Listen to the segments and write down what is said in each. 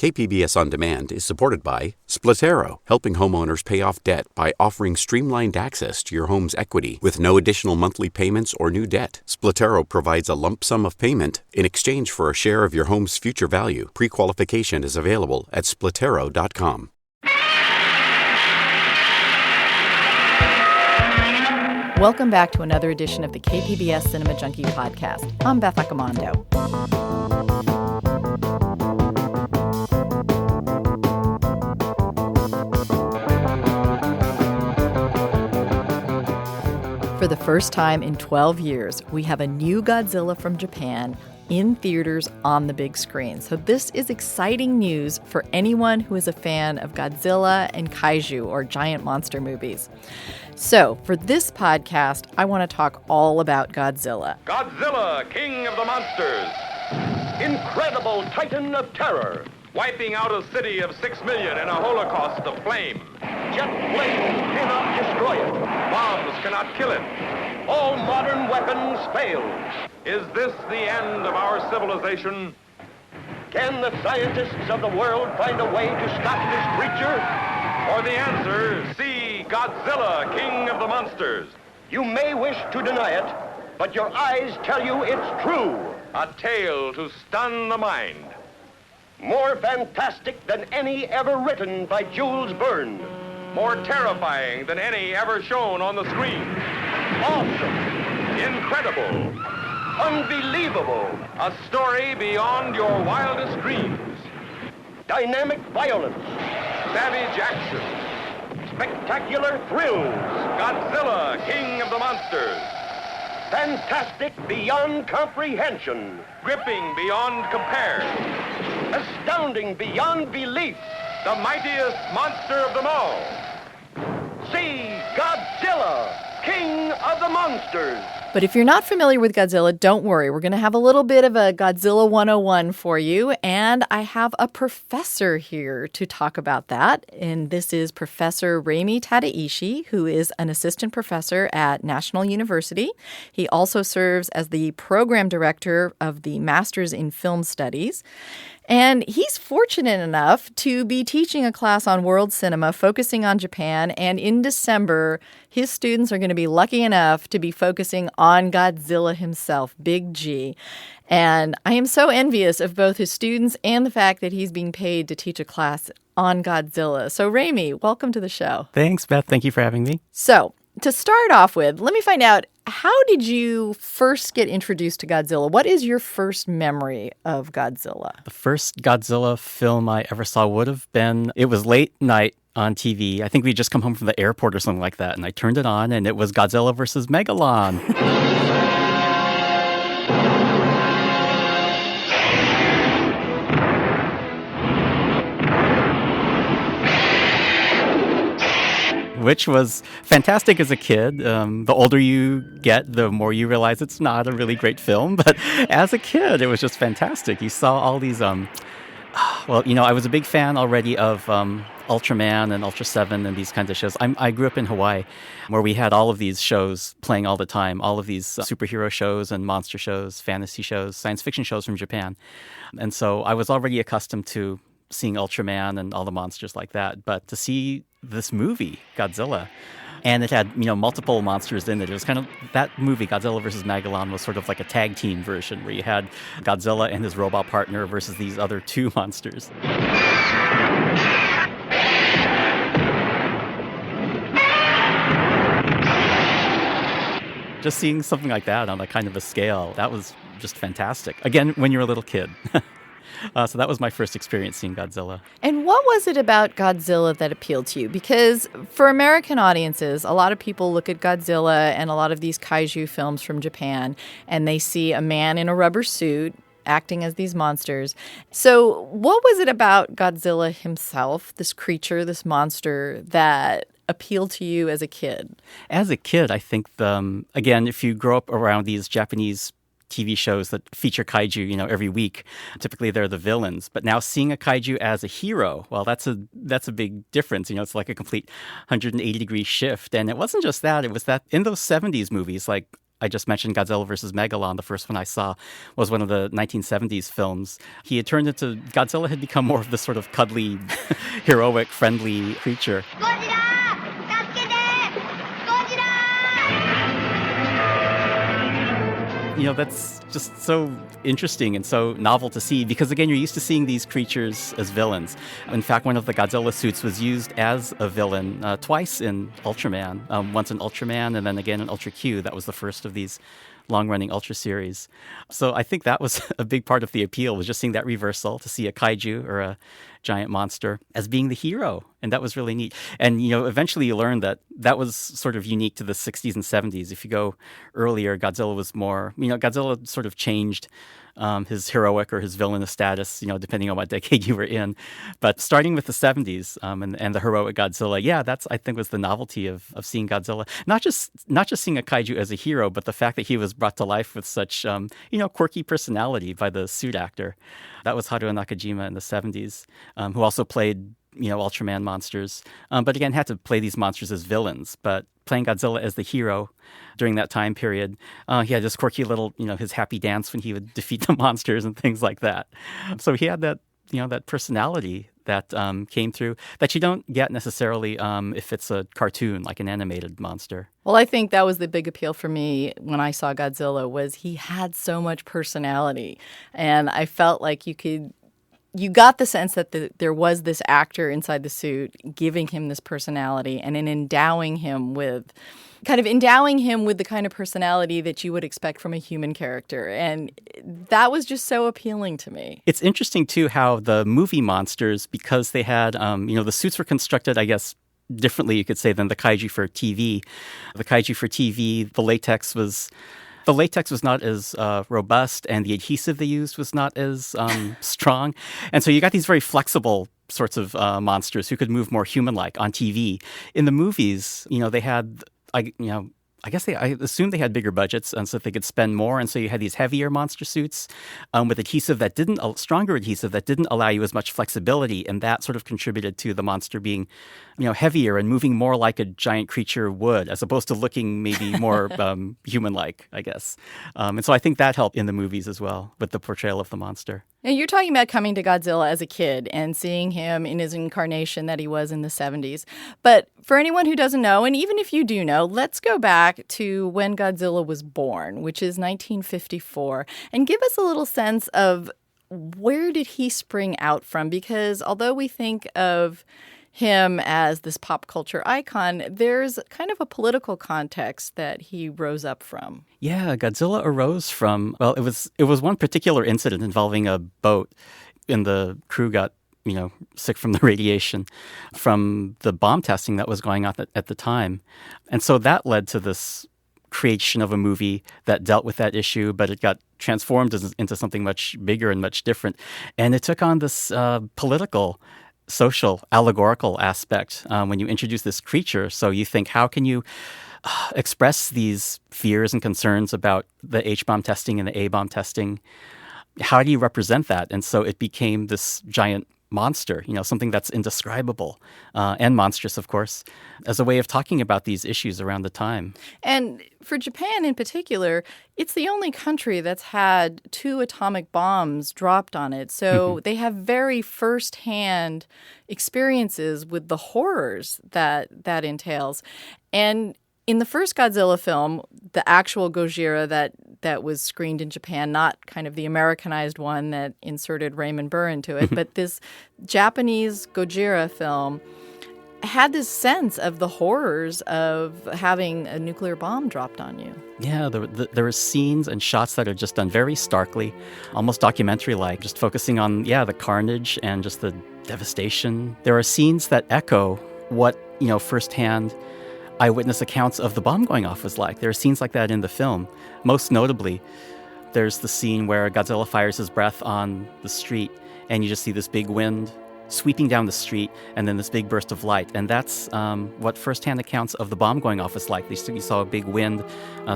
KPBS On Demand is supported by Splatero, helping homeowners pay off debt by offering streamlined access to your home's equity with no additional monthly payments or new debt. Splatero provides a lump sum of payment in exchange for a share of your home's future value. Pre-qualification is available at splatero.com. Welcome back to another edition of the KPBS Cinema Junkie podcast. I'm Beth Accomando. For the first time in 12 years, we have a new Godzilla from Japan in theaters on the big screen. So this is exciting news for anyone who is a fan of Godzilla and kaiju or giant monster movies. So for this podcast, I want to talk all about Godzilla. Godzilla, king of the monsters. Incredible titan of terror. Wiping out a city of 6 million in a holocaust of flame. Jet flames cannot destroy it. Bombs cannot kill it. All modern weapons fail. Is this the end of our civilization? Can the scientists of the world find a way to stop this creature? For the answer, see Godzilla, king of the monsters. You may wish to deny it, but your eyes tell you it's true. A tale to stun the mind. More fantastic than any ever written by Jules Verne. More terrifying than any ever shown on the screen. Awesome. Incredible. Unbelievable. A story beyond your wildest dreams. Dynamic violence. Savage action. Spectacular thrills. Godzilla, king of the monsters. Fantastic beyond comprehension. Gripping beyond compare. Astounding beyond belief. The mightiest monster of them all. See Godzilla, king of the monsters. But if you're not familiar with Godzilla, don't worry. We're going to have a little bit of a Godzilla 101 for you. And I have a professor here to talk about that. And this is Professor Ramie Tateishi, who is an assistant professor at National University. He also serves as the program director of the Masters in Film Studies. And he's fortunate enough to be teaching a class on world cinema focusing on Japan. And in December, his students are going to be lucky enough to be focusing on Godzilla himself, Big G. And I am so envious of both his students and the fact that he's being paid to teach a class on Godzilla. So, Ramie, welcome to the show. Thanks, Beth. Thank you for having me. So, to start off with, let me find out, how did you first get introduced to Godzilla? What is your first memory of Godzilla? The first Godzilla film I ever saw would have been, it was late night on TV. I think we'd just come home from the airport or something like that, and I turned it on, and it was Godzilla versus Megalon. Which was fantastic as a kid. The older you get, the more you realize it's not a really great film. But as a kid, it was just fantastic. You saw all these, I was a big fan already of Ultraman and Ultra 7 and these kinds of shows. I grew up in Hawaii, where we had all of these shows playing all the time, all of these superhero shows and monster shows, fantasy shows, science fiction shows from Japan. And so I was already accustomed to seeing Ultraman and all the monsters like that. But to see this movie, Godzilla, and it had, multiple monsters in it. It was kind of, that movie, Godzilla versus Megalon, was sort of like a tag team version where you had Godzilla and his robot partner versus these other two monsters. Just seeing something like that on a kind of a scale, that was just fantastic. Again, when you're a little kid. So that was my first experience seeing Godzilla. And what was it about Godzilla that appealed to you? Because for American audiences, a lot of people look at Godzilla and a lot of these kaiju films from Japan, and they see a man in a rubber suit acting as these monsters. So what was it about Godzilla himself, this creature, this monster, that appealed to you as a kid? As a kid, I think, again, if you grow up around these Japanese TV shows that feature kaiju, every week. Typically, they're the villains. But now seeing a kaiju as a hero, well, that's a big difference. It's like a complete 180-degree shift. And it wasn't just that. It was that in those 70s movies, like I just mentioned Godzilla versus Megalon. The first one I saw was one of the 1970s films. He had turned into, Godzilla had become more of this sort of cuddly, heroic, friendly creature. That's just so interesting and so novel to see because, again, you're used to seeing these creatures as villains. In fact, one of the Godzilla suits was used as a villain twice in Ultraman, once in Ultraman and then again in Ultra Q. That was the first of these long-running Ultra series. So I think that was a big part of the appeal, was just seeing that reversal, to see a kaiju or a giant monster as being the hero. And that was really neat. And, eventually you learn that that was sort of unique to the 60s and 70s. If you go earlier, Godzilla was more, Godzilla sort of changed his heroic or his villainous status, depending on what decade you were in. But starting with the 70s and the heroic Godzilla, that's, I think, was the novelty of seeing Godzilla. Not just seeing a kaiju as a hero, but the fact that he was brought to life with such, quirky personality by the suit actor. That was Haruo Nakajima in the 70s, who also played, Ultraman monsters. But again, had to play these monsters as villains. But playing Godzilla as the hero during that time period, he had this quirky little, his happy dance when he would defeat the monsters and things like that. So he had that, that personality that came through that you don't get necessarily if it's a cartoon, like an animated monster. Well, I think that was the big appeal for me when I saw Godzilla, was he had so much personality. And I felt like you got the sense that there was this actor inside the suit giving him this personality and in endowing him with the kind of personality that you would expect from a human character. And that was just so appealing to me. It's interesting, too, how the movie monsters, because they had, the suits were constructed, I guess, differently, you could say, than the kaiju for TV. The kaiju for TV, the latex was not as robust, and the adhesive they used was not as strong. And so you got these very flexible sorts of monsters who could move more human-like on TV. In the movies, they had, I assume they had bigger budgets, and so they could spend more. And so you had these heavier monster suits with stronger adhesive that didn't allow you as much flexibility. And that sort of contributed to the monster being, heavier and moving more like a giant creature would, as opposed to looking maybe more human-like, I guess. And so I think that helped in the movies as well with the portrayal of the monster. Now, you're talking about coming to Godzilla as a kid and seeing him in his incarnation that he was in the 70s. But for anyone who doesn't know, and even if you do know, let's go back to when Godzilla was born, which is 1954, and give us a little sense of where did he spring out from? Because although we think of him as this pop culture icon, there's kind of a political context that he rose up from. Yeah, Godzilla arose from, it was one particular incident involving a boat, and the crew got, sick from the radiation from the bomb testing that was going on at the time. And so that led to this creation of a movie that dealt with that issue, but it got transformed into something much bigger and much different. And it took on this political, social, allegorical aspect when you introduce this creature. So you think, how can you express these fears and concerns about the H-bomb testing and the A-bomb testing? How do you represent that? And so it became this giant monster, something that's indescribable and monstrous, of course, as a way of talking about these issues around the time. And for Japan in particular, it's the only country that's had 2 atomic bombs dropped on it. So they have very firsthand experiences with the horrors that entails. And in the first Godzilla film, the actual Gojira that was screened in Japan, not kind of the Americanized one that inserted Raymond Burr into it, but this Japanese Gojira film had this sense of the horrors of having a nuclear bomb dropped on you. Yeah, there are scenes and shots that are just done very starkly, almost documentary-like, just focusing on, the carnage and just the devastation. There are scenes that echo what, firsthand eyewitness accounts of the bomb going off was like. There are scenes like that in the film. Most notably, there's the scene where Godzilla fires his breath on the street, and you just see this big wind sweeping down the street, and then this big burst of light. And that's what firsthand accounts of the bomb going off is like. You saw a big wind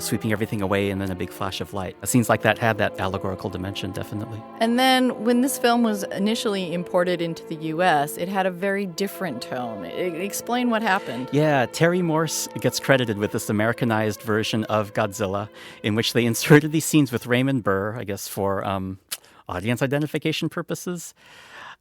sweeping everything away, and then a big flash of light. Scenes like that had that allegorical dimension, definitely. And then when this film was initially imported into the U.S., it had a very different tone. Explain what happened. Yeah, Terry Morse gets credited with this Americanized version of Godzilla, in which they inserted these scenes with Raymond Burr, I guess for audience identification purposes.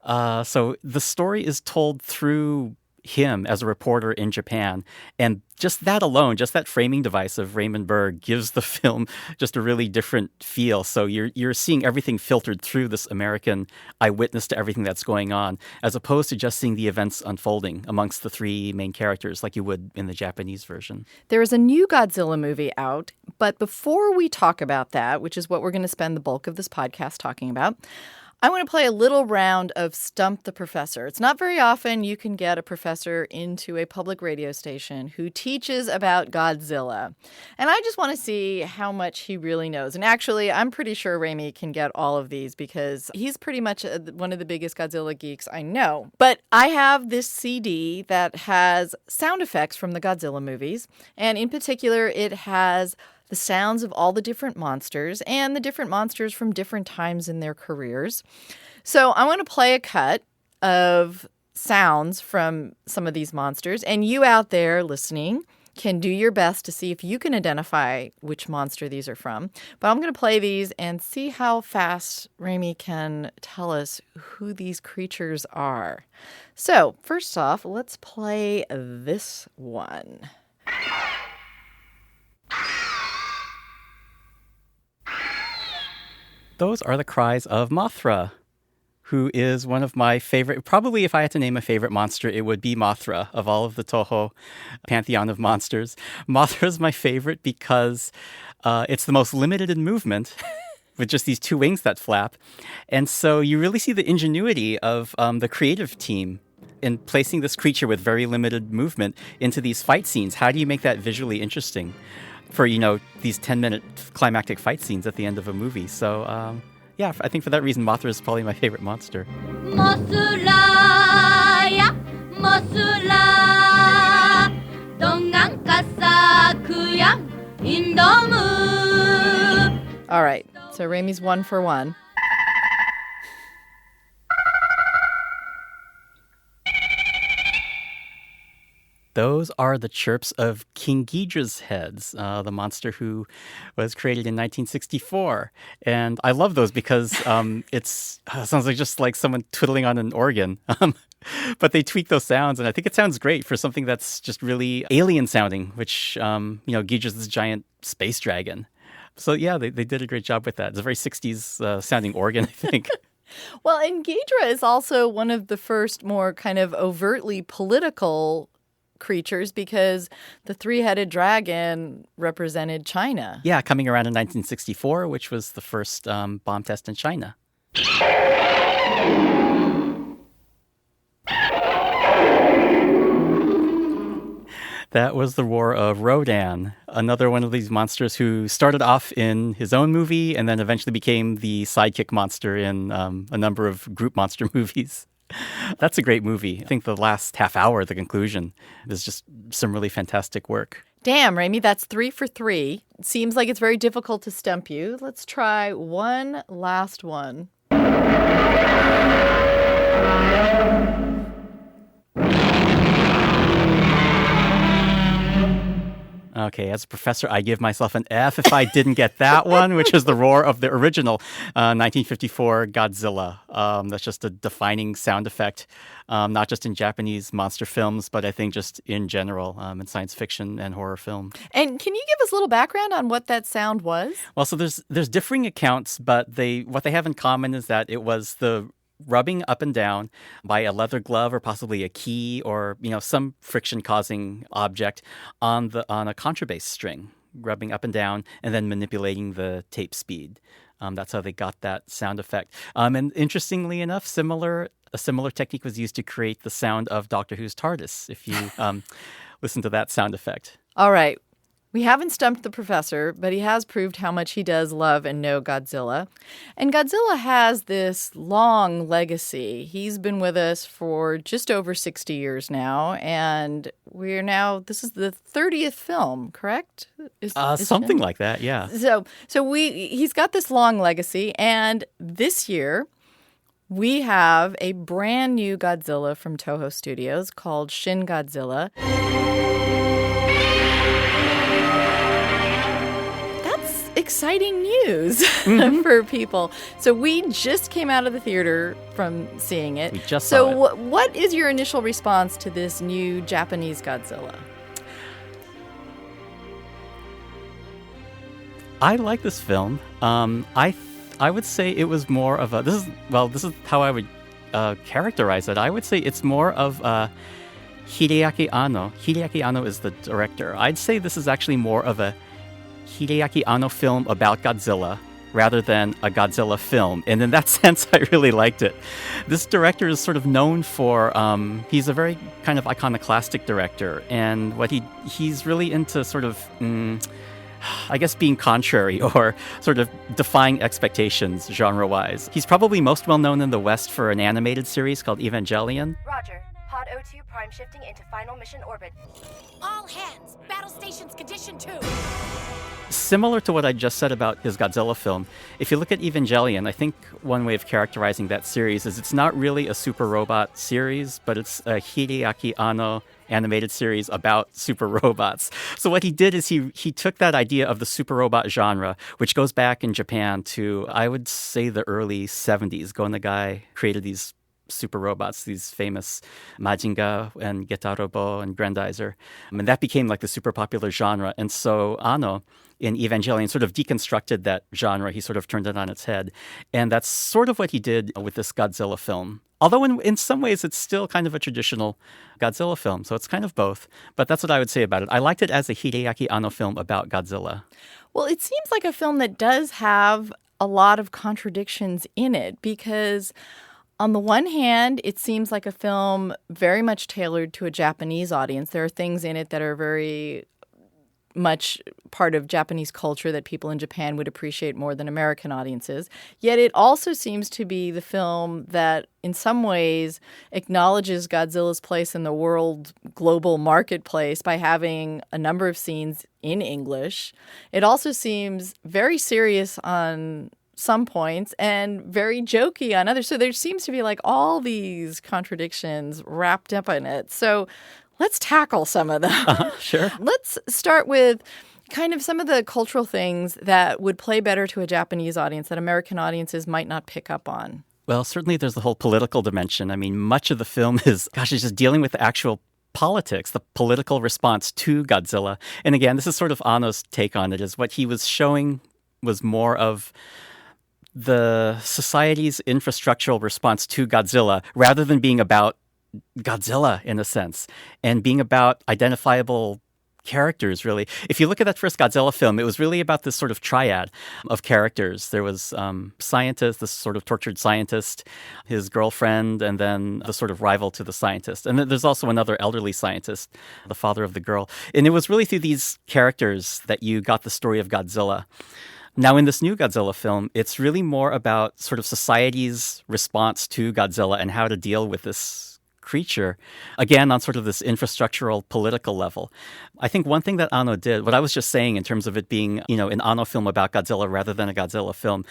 So the story is told through him as a reporter in Japan. And just that alone, just that framing device of Raymond Burr gives the film just a really different feel. So you're seeing everything filtered through this American eyewitness to everything that's going on, as opposed to just seeing the events unfolding amongst the three main characters like you would in the Japanese version. There is a new Godzilla movie out, but before we talk about that, which is what we're going to spend the bulk of this podcast talking about, I want to play a little round of Stump the Professor. It's not very often you can get a professor into a public radio station who teaches about Godzilla. And I just want to see how much he really knows. And actually, I'm pretty sure Ramie can get all of these because he's pretty much one of the biggest Godzilla geeks I know. But I have this CD that has sound effects from the Godzilla movies. And in particular, it has the sounds of all the different monsters and the different monsters from different times in their careers. So I want to play a cut of sounds from some of these monsters, and you out there listening can do your best to see if you can identify which monster these are from. But I'm going to play these and see how fast Ramie can tell us who these creatures are. So first off, let's play this one. Those are the cries of Mothra, who is one of my favorite. Probably if I had to name a favorite monster, it would be Mothra of all of the Toho pantheon of monsters. Mothra is my favorite because it's the most limited in movement with just these two wings that flap. And so you really see the ingenuity of the creative team in placing this creature with very limited movement into these fight scenes. How do you make that visually interesting for, these 10-minute climactic fight scenes at the end of a movie? So, I think for that reason, Mothra is probably my favorite monster. All right, so Ramie's 1 for 1. Those are the chirps of King Ghidorah's heads, the monster who was created in 1964. And I love those because it sounds just like someone twiddling on an organ. But they tweak those sounds, and I think it sounds great for something that's just really alien sounding, which, Ghidorah's this giant space dragon. So, yeah, they did a great job with that. It's a very 60s sounding organ, I think. Well, and Ghidorah is also one of the first more kind of overtly political creatures because the three-headed dragon represented China. Yeah, coming around in 1964, which was the first bomb test in China. That was the roar of Rodan, another one of these monsters who started off in his own movie and then eventually became the sidekick monster in a number of group monster movies. That's a great movie. I think the last half hour, the conclusion, is just some really fantastic work. Damn, Ramie, that's 3 for 3. It seems like it's very difficult to stump you. Let's try one last one. Okay, as a professor, I give myself an F if I didn't get that one, which is the roar of the original 1954 Godzilla. That's just a defining sound effect, not just in Japanese monster films, but I think just in general in science fiction and horror film. And can you give us a little background on what that sound was? Well, so there's differing accounts, but what they have in common is that it was the rubbing up and down by a leather glove or possibly a key or some friction-causing object on a contrabass string, rubbing up and down and then manipulating the tape speed. That's how they got that sound effect. And interestingly enough, a similar technique was used to create the sound of Doctor Who's TARDIS, if you listen to that sound effect. All right. We haven't stumped the professor, but he has proved how much he does love and know Godzilla. And Godzilla has this long legacy. He's been with us for just over 60 years now, and this is the 30th film, correct? Something like that, yeah. He's got this long legacy, and this year we have a brand new Godzilla from Toho Studios called Shin Godzilla. Exciting news for people. So we just came out of the theater from seeing it. We just saw it. What is your initial response to this new Japanese Godzilla? I like this film. I would say it was more of a. This is how I would characterize it. I would say it's more of Hideaki Anno. Hideaki Anno is the director. I'd say this is actually more of a Hideaki Anno film about Godzilla rather than a Godzilla film. And in that sense, I really liked it. This director is sort of known for, he's a very kind of iconoclastic director. And what he's really into sort of, I guess, being contrary or sort of defying expectations genre-wise. He's probably most well known in the West for an animated series called Evangelion. Roger. Pod O2 prime shifting into final mission orbit. All hands, battle stations condition 2. Similar to what I just said about his Godzilla film, if you look at Evangelion, I think one way of characterizing that series is it's not really a super robot series, but it's a Hideaki Anno animated series about super robots. So what he did is he took that idea of the super robot genre, which goes back in Japan to, I would say, the early 70s. Go Nagai created these super robots, these famous Majinga and Getarobo and Grandizer. And that became like the super popular genre. And so Anno in Evangelion sort of deconstructed that genre. He sort of turned it on its head. And that's sort of what he did with this Godzilla film. Although in some ways it's still kind of a traditional Godzilla film. So it's kind of both. But that's what I would say about it. I liked it as a Hideaki Anno film about Godzilla. Well, it seems like a film that does have a lot of contradictions in it because on the one hand, it seems like a film very much tailored to a Japanese audience. There are things in it that are very much part of Japanese culture that people in Japan would appreciate more than American audiences. Yet it also seems to be the film that in some ways acknowledges Godzilla's place in the world global marketplace by having a number of scenes in English. It also seems very serious on some points and very jokey on others. So there seems to be like all these contradictions wrapped up in it. So let's tackle some of them. Sure. Let's start with kind of some of the cultural things that would play better to a Japanese audience that American audiences might not pick up on. Well, certainly there's the whole political dimension. I mean, much of the film is just dealing with the actual politics, the political response to Godzilla. And again, this is sort of Anno's take on it, is what he was showing was more of the society's infrastructural response to Godzilla rather than being about Godzilla in a sense and being about identifiable characters, really. If you look at that first Godzilla film, it was really about this sort of triad of characters. There was scientist, this sort of tortured scientist, his girlfriend, and then the sort of rival to the scientist. And then there's also another elderly scientist, the father of the girl. And it was really through these characters that you got the story of Godzilla. Now, in this new Godzilla film, it's really more about sort of society's response to Godzilla and how to deal with this creature, again, on sort of this infrastructural political level. I think one thing that Anno did, what I was just saying in terms of it being, an Anno film about Godzilla rather than a Godzilla film,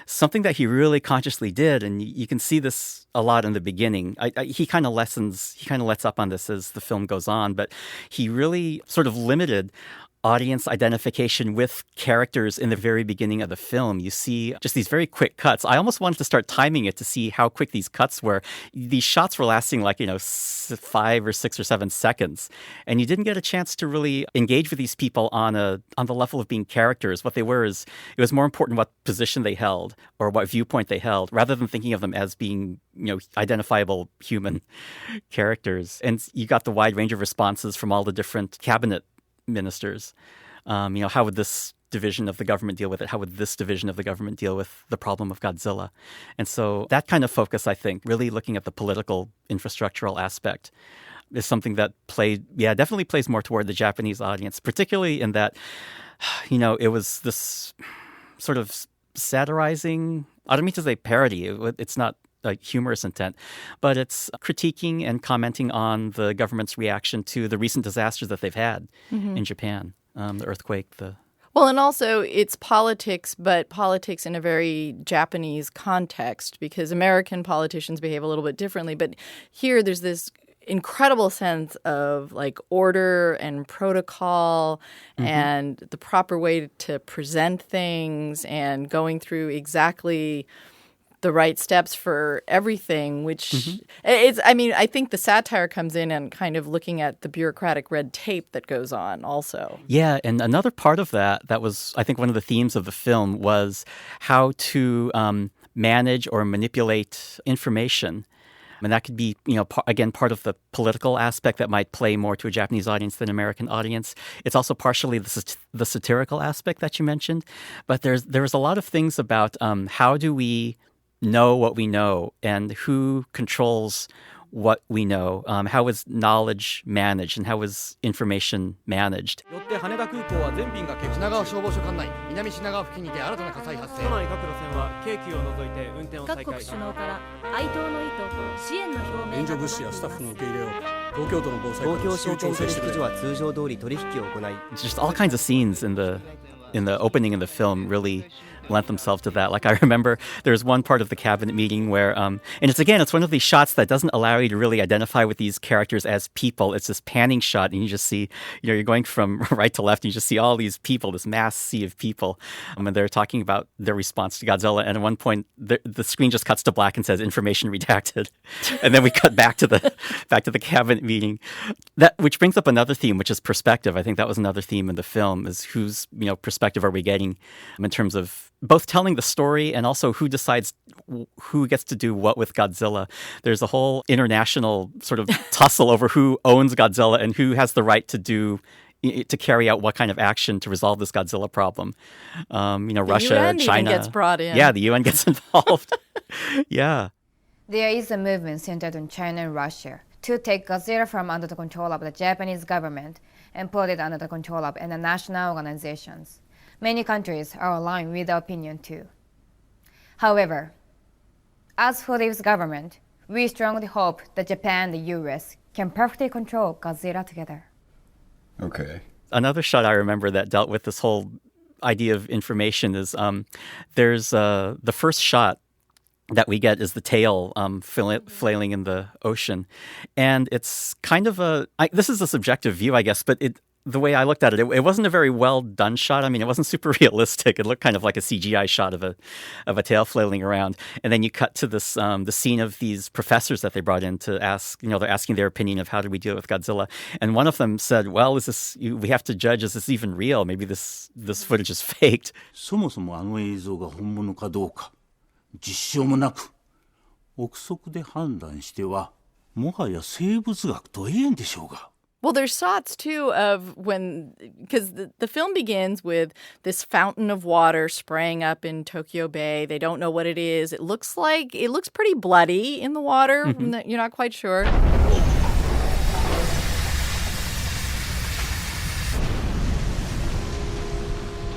something that he really consciously did, and you can see this a lot in the beginning. He kind of lets up on this as the film goes on, but he really sort of limited audience identification with characters in the very beginning of the film. You see just these very quick cuts. I almost wanted to start timing it to see how quick these cuts were. These shots were lasting 5 or 6 or 7 seconds. And you didn't get a chance to really engage with these people on the level of being characters. What they were is, it was more important what position they held or what viewpoint they held, rather than thinking of them as being, identifiable human characters. And you got the wide range of responses from all the different cabinet ministers. How would this division of the government deal with it? How would this division of the government deal with the problem of Godzilla? And so that kind of focus, I think, really looking at the political infrastructural aspect is something that definitely plays more toward the Japanese audience, particularly in that, it was this sort of satirizing, I don't mean to say parody, it's not a humorous intent, but it's critiquing and commenting on the government's reaction to the recent disasters that they've had in Japan, the earthquake, Well, and also it's politics, but politics in a very Japanese context, because American politicians behave a little bit differently. But here there's this incredible sense of like order and protocol and the proper way to present things and going through exactly the right steps for everything, which I think the satire comes in and kind of looking at the bureaucratic red tape that goes on also. Yeah, and another part of that was, I think, one of the themes of the film was how to manage or manipulate information. And that could be, again, part of the political aspect that might play more to a Japanese audience than an American audience. It's also partially the satirical aspect that you mentioned. But there's a lot of things about how do we know what we know and who controls what we know. How is knowledge managed and how is information managed? よって羽田空港は全便が欠航。品川消防署管内、南品川付近にて新たな火災発生。都内各路線は京急を除いて運転を再開。各国首脳から哀悼の意と支援の表明。援助物資やスタッフの受け入れを東京都の防災東京証券取引所は通常通り取引を行い。 Just all kinds of scenes in the opening of the film really lent themselves to that. Like I remember there's one part of the cabinet meeting where, and it's one of these shots that doesn't allow you to really identify with these characters as people. It's this panning shot and you just see, you're going from right to left and you just see all these people, this mass sea of people. And they're talking about their response to Godzilla. And at one point the screen just cuts to black and says information redacted. And then we cut back to the cabinet meeting. Which brings up another theme, which is perspective. I think that was another theme in the film, is whose, perspective are we getting in terms of both telling the story and also who decides who gets to do what with Godzilla. There's a whole international sort of tussle over who owns Godzilla and who has the right to carry out what kind of action to resolve this Godzilla problem. Russia, UN China. even gets brought in. Yeah, the UN gets involved. Yeah. There is a movement centered on China and Russia to take Godzilla from under the control of the Japanese government and put it under the control of international organizations. Many countries are aligned with the opinion too. However, as for this government, we strongly hope that Japan and the US can perfectly control Godzilla together. Okay. Another shot I remember that dealt with this whole idea of information is there's the first shot that we get is the tail flailing in the ocean. And it's kind of this is a subjective view, I guess, but the way I looked at it, it wasn't a very well done shot. I mean, it wasn't super realistic. It looked kind of like a CGI shot of a tail flailing around. And then you cut to this the scene of these professors that they brought in to ask, they're asking their opinion of how do we deal with Godzilla. And one of them said, well, we have to judge, is this even real? Maybe this footage is faked. そもそもあの映像が本物かどうか実証もなく憶測で判断してはもはや生物学と言えんでしょうが。 Well, there's shots, too, of because the film begins with this fountain of water spraying up in Tokyo Bay. They don't know what it is. It looks pretty bloody in the water. Mm-hmm. You're not quite sure.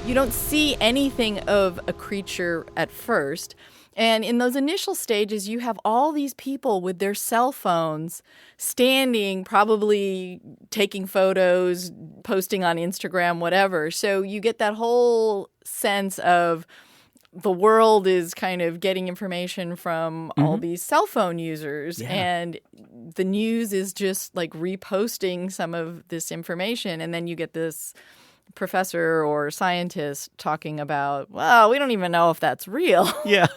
You don't see anything of a creature at first. And in those initial stages, you have all these people with their cell phones standing, probably taking photos, posting on Instagram, whatever. So you get that whole sense of the world is kind of getting information from all these cell phone users. Yeah. And the news is just like reposting some of this information. And then you get this professor or scientist talking about, well, we don't even know if that's real. Yeah.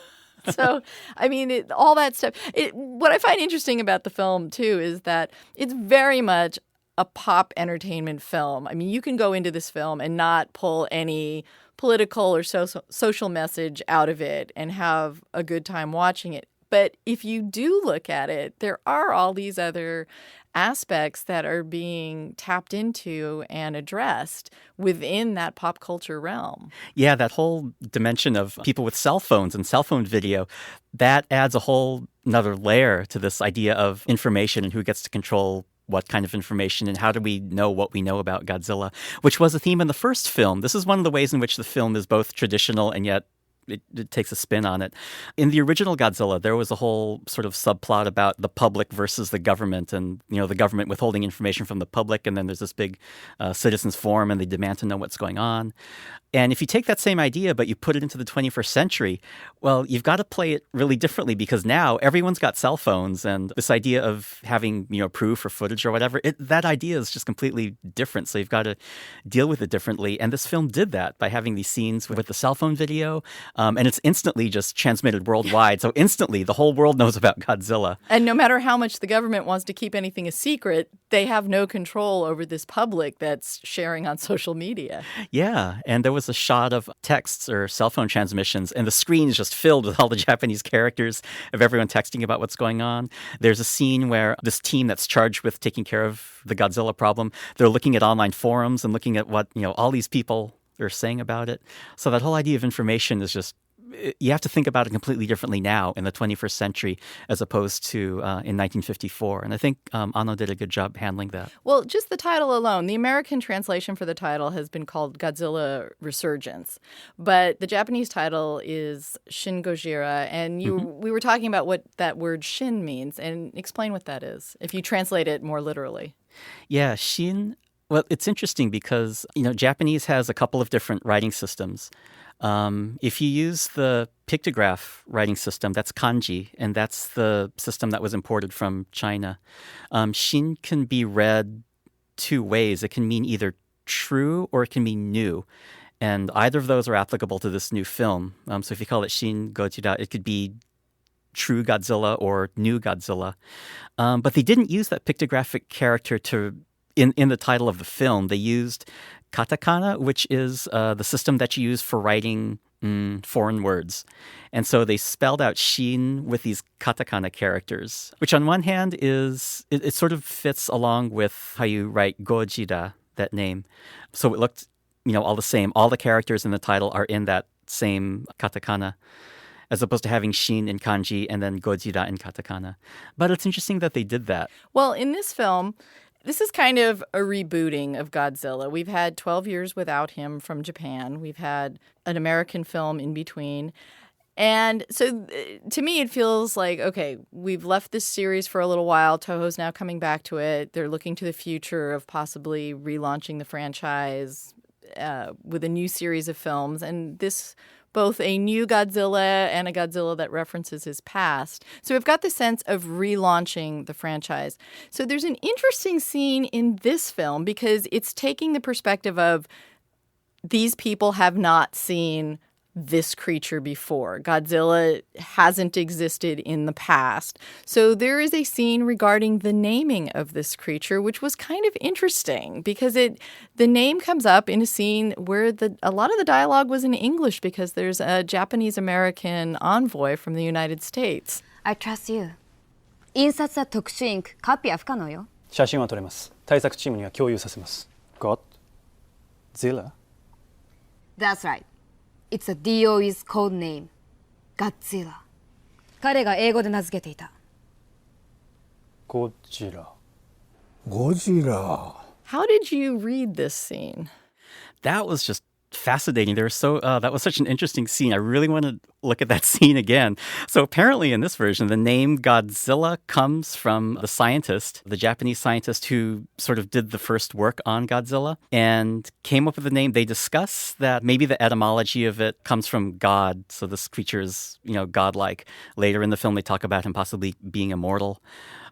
So, I mean, all that stuff. What I find interesting about the film, too, is that it's very much a pop entertainment film. I mean, you can go into this film and not pull any political or social message out of it and have a good time watching it. But if you do look at it, there are all these other aspects that are being tapped into and addressed within that pop culture realm. Yeah, that whole dimension of people with cell phones and cell phone video, that adds a whole another layer to this idea of information and who gets to control what kind of information and how do we know what we know about Godzilla, which was a theme in the first film. This is one of the ways in which the film is both traditional and yet it takes a spin on it. In the original Godzilla, there was a whole sort of subplot about the public versus the government and, the government withholding information from the public. And then there's this big citizens forum and they demand to know what's going on. And if you take that same idea, but you put it into the 21st century, well, you've got to play it really differently because now everyone's got cell phones and this idea of having, proof or footage or whatever, that idea is just completely different. So you've got to deal with it differently. And this film did that by having these scenes with the cell phone video. And it's instantly just transmitted worldwide. So instantly the whole world knows about Godzilla. And no matter how much the government wants to keep anything a secret, they have no control over this public that's sharing on social media. Yeah. And there was a shot of texts or cell phone transmissions, and the screen is just filled with all the Japanese characters of everyone texting about what's going on. There's a scene where this team that's charged with taking care of the Godzilla problem, they're looking at online forums and looking at what, all these people are saying about it. So that whole idea of information is just, you have to think about it completely differently now in the 21st century as opposed to in 1954. And I think Anno did a good job handling that. Well, just the title alone, the American translation for the title has been called Godzilla Resurgence. But the Japanese title is Shin Godzilla. And we were talking about what that word Shin means. And explain what that is, if you translate it more literally. Yeah, Shin. Well, it's interesting because, Japanese has a couple of different writing systems. If you use the pictograph writing system, that's kanji, and that's the system that was imported from China. Shin can be read two ways. It can mean either true or it can mean new. And either of those are applicable to this new film. So if you call it Shin Godzilla, it could be true Godzilla or new Godzilla. But they didn't use that pictographic character in the title of the film. They used katakana, which is the system that you use for writing foreign words. And so they spelled out Shin with these katakana characters, which on one hand is, it sort of fits along with how you write Gojira, that name. So it looked, all the same. All the characters in the title are in that same katakana, as opposed to having Shin in kanji and then Gojira in katakana. But it's interesting that they did that. Well, in this film, this is kind of a rebooting of Godzilla. We've had 12 years without him from Japan. We've had an American film in between. And so to me, it feels like, okay, we've left this series for a little while. Toho's now coming back to it. They're looking to the future of possibly relaunching the franchise with a new series of films. And this, both a new Godzilla and a Godzilla that references his past. So we've got the sense of relaunching the franchise. So there's an interesting scene in this film because it's taking the perspective of these people have not seen this creature before. Godzilla hasn't existed in the past. So there is a scene regarding the naming of this creature, which was kind of interesting because the name comes up in a scene where a lot of the dialogue was in English because there's a Japanese-American envoy from the United States. I trust you. 印刷は特殊インク、カピーは不可能よ。写真は撮れます。対策チームには共有させます。Godzilla? That's right. It's a DOE's code name. Godzilla. 彼が英語で名付けていた。ゴジラ。How did you read this scene? That was just fascinating. That was such an interesting scene. I really want to look at that scene again. So apparently in this version, the name Godzilla comes from the Japanese scientist who sort of did the first work on Godzilla and came up with the name. They discuss that maybe the etymology of it comes from God. So this creature is, godlike. Later in the film, they talk about him possibly being immortal.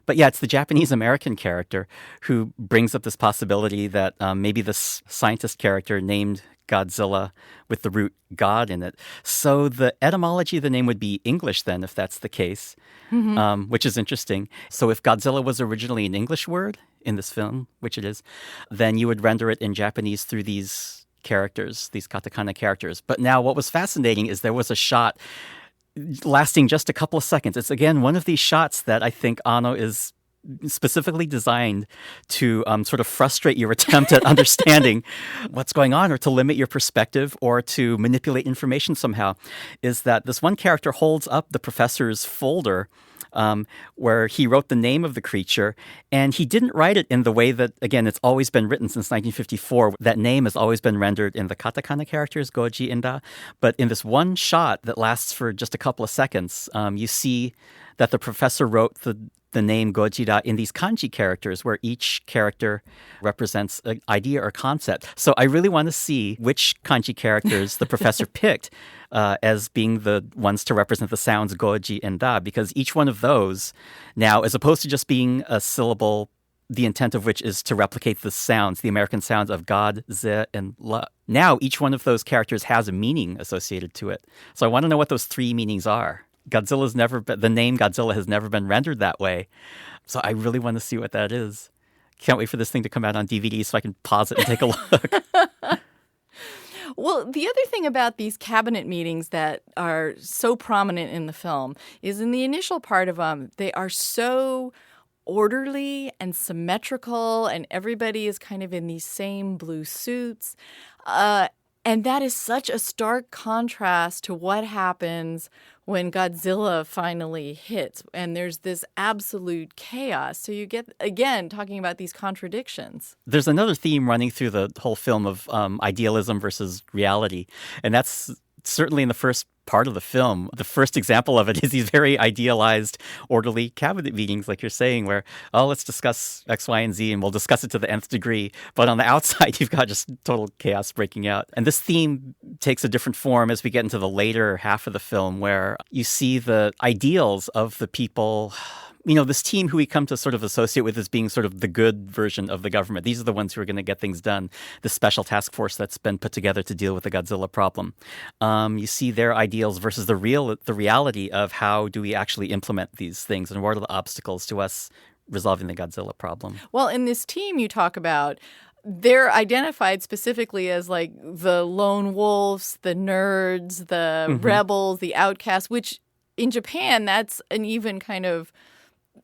But yeah, it's the Japanese-American character who brings up this possibility that maybe this scientist character named Godzilla with the root God in it. So the etymology of the name would be English then, if that's the case, which is interesting. So if Godzilla was originally an English word in this film, which it is, then you would render it in Japanese through these characters, these katakana characters. But now what was fascinating is there was a shot lasting just a couple of seconds. It's, again, one of these shots that I think Anno is specifically designed to sort of frustrate your attempt at understanding what's going on, or to limit your perspective, or to manipulate information somehow, is that this one character holds up the professor's folder where he wrote the name of the creature, and he didn't write it in the way that, again, it's always been written since 1954. That name has always been rendered in the katakana characters, goji and da. But in this one shot that lasts for just a couple of seconds, you see that the professor wrote the name Gojira in these kanji characters, where each character represents an idea or concept. So I really want to see which kanji characters the professor picked as being the ones to represent the sounds goji and da, because each one of those now, as opposed to just being a syllable, the intent of which is to replicate the sounds, the American sounds of God, ze, and la. Now each one of those characters has a meaning associated to it. So I want to know what those three meanings are. The name Godzilla has never been rendered that way. So I really want to see what that is. Can't wait for this thing to come out on DVD so I can pause it and take a look. Well, the other thing about these cabinet meetings that are so prominent in the film is in the initial part of them, they are so orderly and symmetrical, and everybody is kind of in these same blue suits. And that is such a stark contrast to what happens when Godzilla finally hits, and there's this absolute chaos. So you get, again, talking about these contradictions. There's another theme running through the whole film of idealism versus reality, and that's certainly in the first part of the film. The first example of it is these very idealized, orderly cabinet meetings, like you're saying, where, oh, let's discuss X, Y, and Z, and we'll discuss it to the nth degree. But on the outside, you've got just total chaos breaking out. And this theme takes a different form as we get into the later half of the film, where you see the ideals of the people, you know, this team who we come to sort of associate with as being sort of the good version of the government. These are the ones who are going to get things done. The special task force that's been put together to deal with the Godzilla problem. You see their ideals versus the reality of how do we actually implement these things, and what are the obstacles to us resolving the Godzilla problem. Well, in this team you talk about, they're identified specifically as like the lone wolves, the nerds, the rebels, the outcasts, which in Japan, that's an even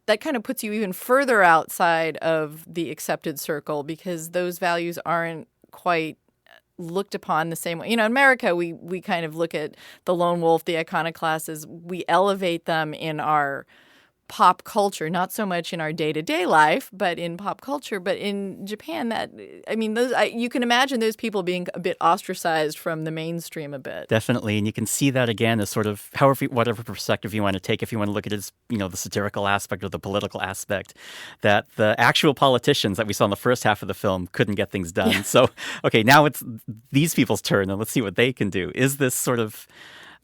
that kind of puts you even further outside of the accepted circle, because those values aren't quite looked upon the same way. You know, in America, we kind of look at the lone wolf, the iconoclasts, as we elevate them in our pop culture, not so much in our day-to-day life, but in pop culture. But in Japan, you can imagine those people being a bit ostracized from the mainstream a bit. Definitely, and you can see that again as sort of whatever perspective you want to take. If you want to look at it as, you know, the satirical aspect or the political aspect, that the actual politicians that we saw in the first half of the film couldn't get things done. Yeah. So, okay, now it's these people's turn, and let's see what they can do. Is this sort of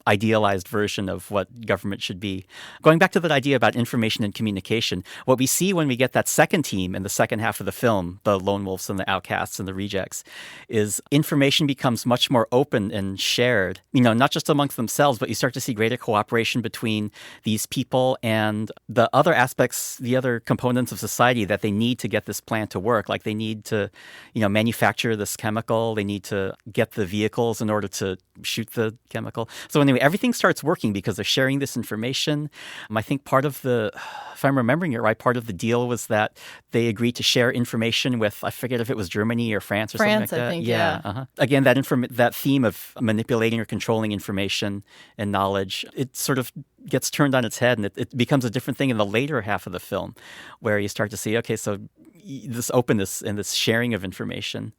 idealized version of what government should be? Going back to that idea about information and communication, what we see when we get that second team in the second half of the film, the lone wolves and the outcasts and the rejects, is information becomes much more open and shared, you know, not just amongst themselves, but you start to see greater cooperation between these people and the other aspects, the other components of society that they need to get this plant to work. Like they need to, you know, manufacture this chemical, they need to get the vehicles in order to shoot the chemical. So anyway, everything starts working because they're sharing this information. I think part of if I'm remembering it right, part of the deal was that they agreed to share information with, I forget if it was Germany or France or something like that. I think, yeah. Uh-huh. Again, that theme of manipulating or controlling information and knowledge, it sort of gets turned on its head, and it becomes a different thing in the later half of the film, where you start to see, okay, so this openness and this sharing of information,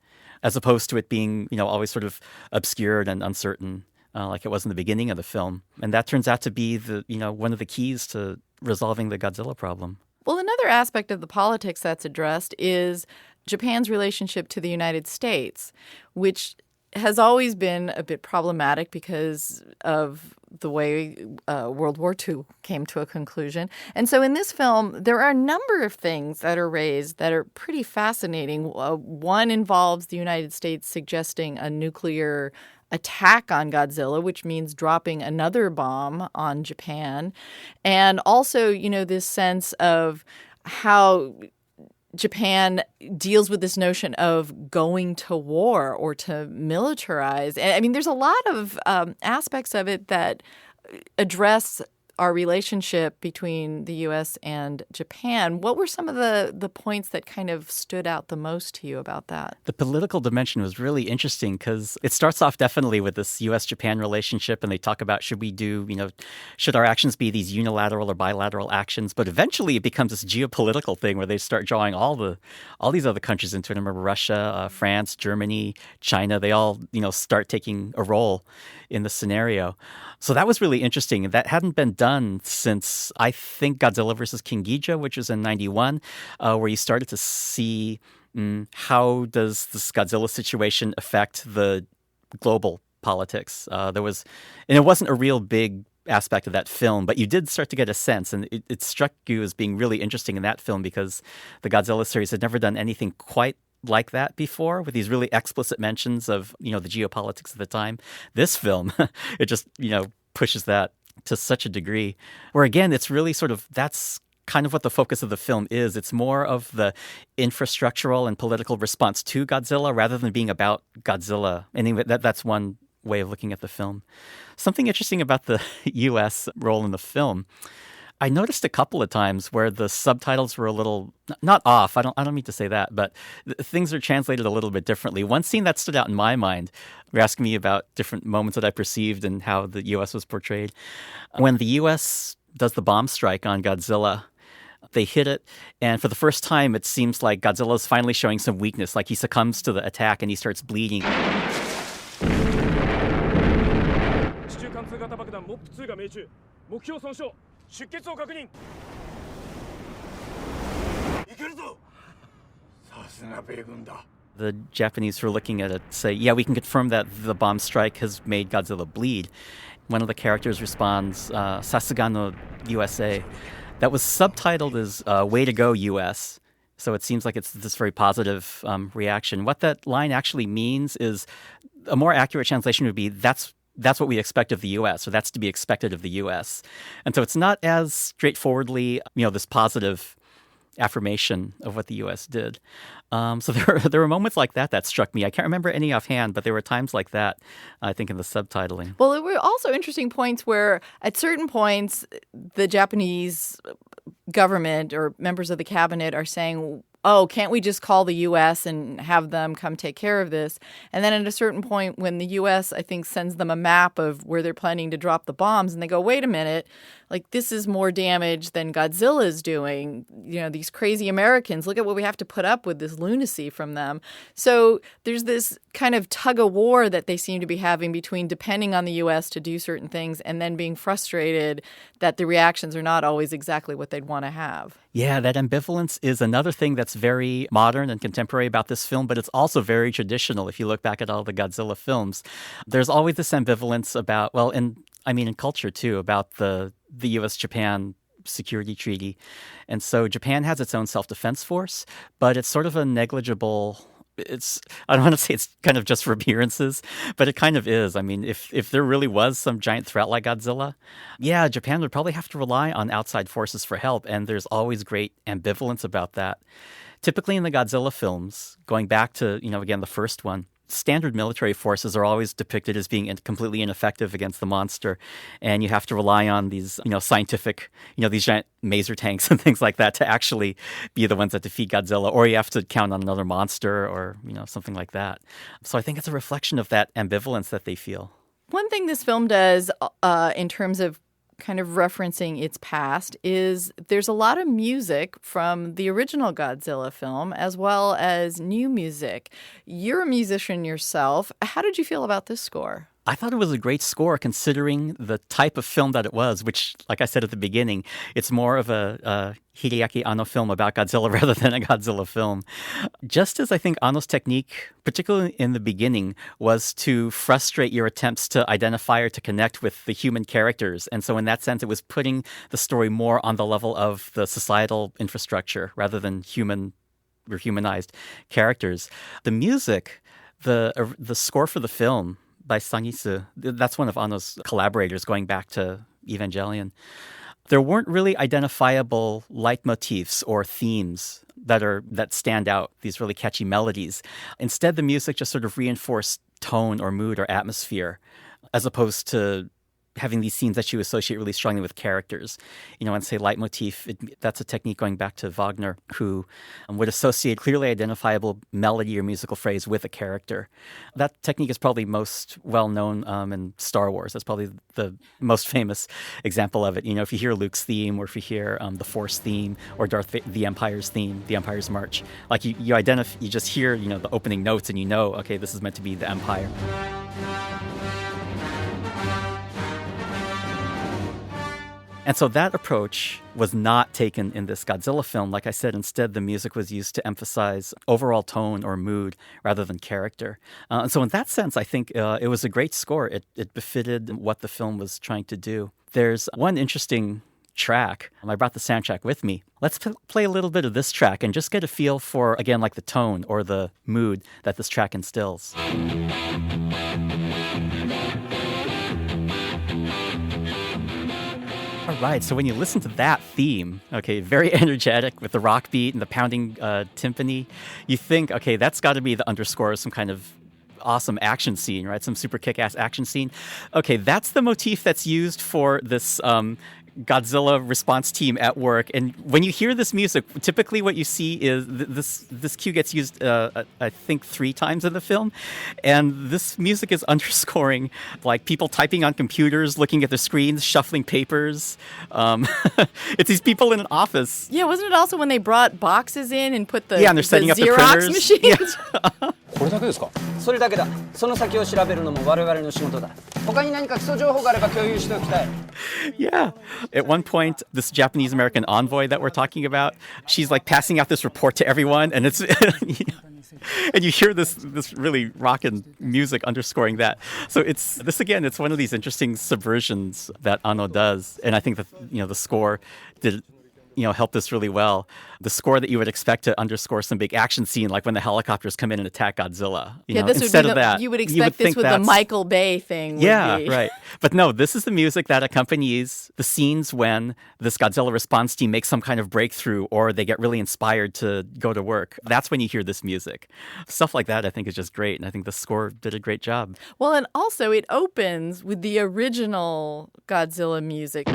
as opposed to it being, you know, always sort of obscured and uncertain, like it was in the beginning of the film. And that turns out to be one of the keys to resolving the Godzilla problem. Well, another aspect of the politics that's addressed is Japan's relationship to the United States, which has always been a bit problematic because of the way World War II came to a conclusion. And so in this film, there are a number of things that are raised that are pretty fascinating. One involves the United States suggesting a nuclear attack on Godzilla, which means dropping another bomb on Japan. And also, you know, this sense of how Japan deals with this notion of going to war or to militarize. I mean, there's a lot of aspects of it that address our relationship between the U.S. and Japan, what were some of the points that kind of stood out the most to you about that? The political dimension was really interesting because it starts off definitely with this U.S.-Japan relationship, and they talk about should our actions be these unilateral or bilateral actions? But eventually it becomes this geopolitical thing where they start drawing all these other countries into it. I remember Russia, France, Germany, China, they all, start taking a role in the scenario. So that was really interesting. That hadn't been done since, I think, Godzilla vs. King Ghidorah, which was in 91, where you started to see how does this Godzilla situation affect the global politics. And it wasn't a real big aspect of that film, but you did start to get a sense, and it struck you as being really interesting in that film because the Godzilla series had never done anything quite like that before, with these really explicit mentions of, the geopolitics of the time. This film, it just, pushes that to such a degree where, again, it's really that's kind of what the focus of the film is. It's more of the infrastructural and political response to Godzilla rather than being about Godzilla. Anyway, that's one way of looking at the film. Something interesting about the U.S. role in the film, I noticed a couple of times where the subtitles were a little, not off, I don't mean to say that, but things are translated a little bit differently. One scene that stood out in my mind, you're asking me about different moments that I perceived and how the U.S. was portrayed. When the U.S. does the bomb strike on Godzilla, they hit it, and for the first time, it seems like Godzilla's finally showing some weakness, like he succumbs to the attack and he starts bleeding. The Japanese who are looking at it say, yeah, we can confirm that the bomb strike has made Godzilla bleed. One of the characters responds, Sasuga no USA. That was subtitled as way to go, U.S., so it seems like it's this very positive reaction. What that line actually means is a more accurate translation would be, that's what we expect of the U.S., or that's to be expected of the U.S. And so it's not as straightforwardly, this positive affirmation of what the U.S. did. So there were moments like that struck me. I can't remember any offhand, but there were times like that, I think, in the subtitling. Well, there were also interesting points where at certain points the Japanese government or members of the cabinet are saying, oh, can't we just call the U.S. and have them come take care of this? And then at a certain point when the U.S., I think, sends them a map of where they're planning to drop the bombs, and they go, wait a minute, like this is more damage than Godzilla is doing. These crazy Americans, look at what we have to put up with, this lunacy from them. So there's this kind of tug of war that they seem to be having between depending on the U.S. to do certain things and then being frustrated that the reactions are not always exactly what they'd want to have. Yeah, that ambivalence is another thing that's very modern and contemporary about this film, but it's also very traditional if you look back at all the Godzilla films. There's always this ambivalence about, in culture too, about the U.S.-Japan security treaty. And so Japan has its own self-defense force, but it's sort of a negligible... I don't want to say it's kind of just for appearances, but it kind of is. If there really was some giant threat like Godzilla, yeah, Japan would probably have to rely on outside forces for help, and there's always great ambivalence about that. Typically in the Godzilla films, going back to, again, the first one, standard military forces are always depicted as being completely ineffective against the monster, and you have to rely on these, scientific, these giant maser tanks and things like that to actually be the ones that defeat Godzilla, or you have to count on another monster or, something like that. So I think it's a reflection of that ambivalence that they feel. One thing this film does in terms of kind of referencing its past is there's a lot of music from the original Godzilla film as well as new music. You're a musician yourself. How did you feel about this score? I thought it was a great score considering the type of film that it was, which, like I said at the beginning, it's more of a Hideaki Anno film about Godzilla rather than a Godzilla film. Just as I think Anno's technique, particularly in the beginning, was to frustrate your attempts to identify or to connect with the human characters. And so in that sense, it was putting the story more on the level of the societal infrastructure rather than human or humanized characters. The music, the score for the film, by Sangisu, that's one of Anno's collaborators going back to Evangelion. There weren't really identifiable leitmotifs or themes that stand out, these really catchy melodies. Instead, the music just sort of reinforced tone or mood or atmosphere, as opposed to having these scenes that you associate really strongly with characters. And say leitmotif, that's a technique going back to Wagner, who would associate clearly identifiable melody or musical phrase with a character. That technique is probably most well-known in Star Wars. That's probably the most famous example of it. If you hear Luke's theme, or if you hear the Force theme, or the Empire's theme, the Empire's March, like you just hear, the opening notes, and okay, this is meant to be the Empire. And so that approach was not taken in this Godzilla film. Like I said, instead, the music was used to emphasize overall tone or mood rather than character. And so in that sense, I think it was a great score. It befitted what the film was trying to do. There's one interesting track. I brought the soundtrack with me. Let's play a little bit of this track and just get a feel for, again, like the tone or the mood that this track instills. All right, so when you listen to that theme, okay, very energetic with the rock beat and the pounding timpani, you think, okay, that's got to be the underscore of some kind of awesome action scene, right? Some super kick-ass action scene. Okay, that's the motif that's used for this Godzilla response team at work. And when you hear this music, typically what you see is this cue gets used, I think, 3 times in the film. And this music is underscoring like people typing on computers, looking at the screens, shuffling papers. It's these people in an office. Yeah, wasn't it also when they brought boxes in and put the, and they're setting up the Xerox printers? machines? Yeah. これだけですか？それだけだ。その先を調べるのも我々の仕事だ。他に何か基礎情報があれば共有しておきたい。Yeah. At one point, this Japanese American envoy that we're talking about, she's like passing out this report to everyone, and it's and you hear this really rockin' music underscoring that. So it's one of these interesting subversions that Anno does, and I think that the score did helped this really well. The score that you would expect to underscore some big action scene, like when the helicopters come in and attack Godzilla. This instead would be of that, you would expect this with the Michael Bay thing. Right. But no, this is the music that accompanies the scenes when this Godzilla response team makes some kind of breakthrough or they get really inspired to go to work. That's when you hear this music. Stuff like that, I think, is just great. And I think the score did a great job. Well, and also it opens with the original Godzilla music.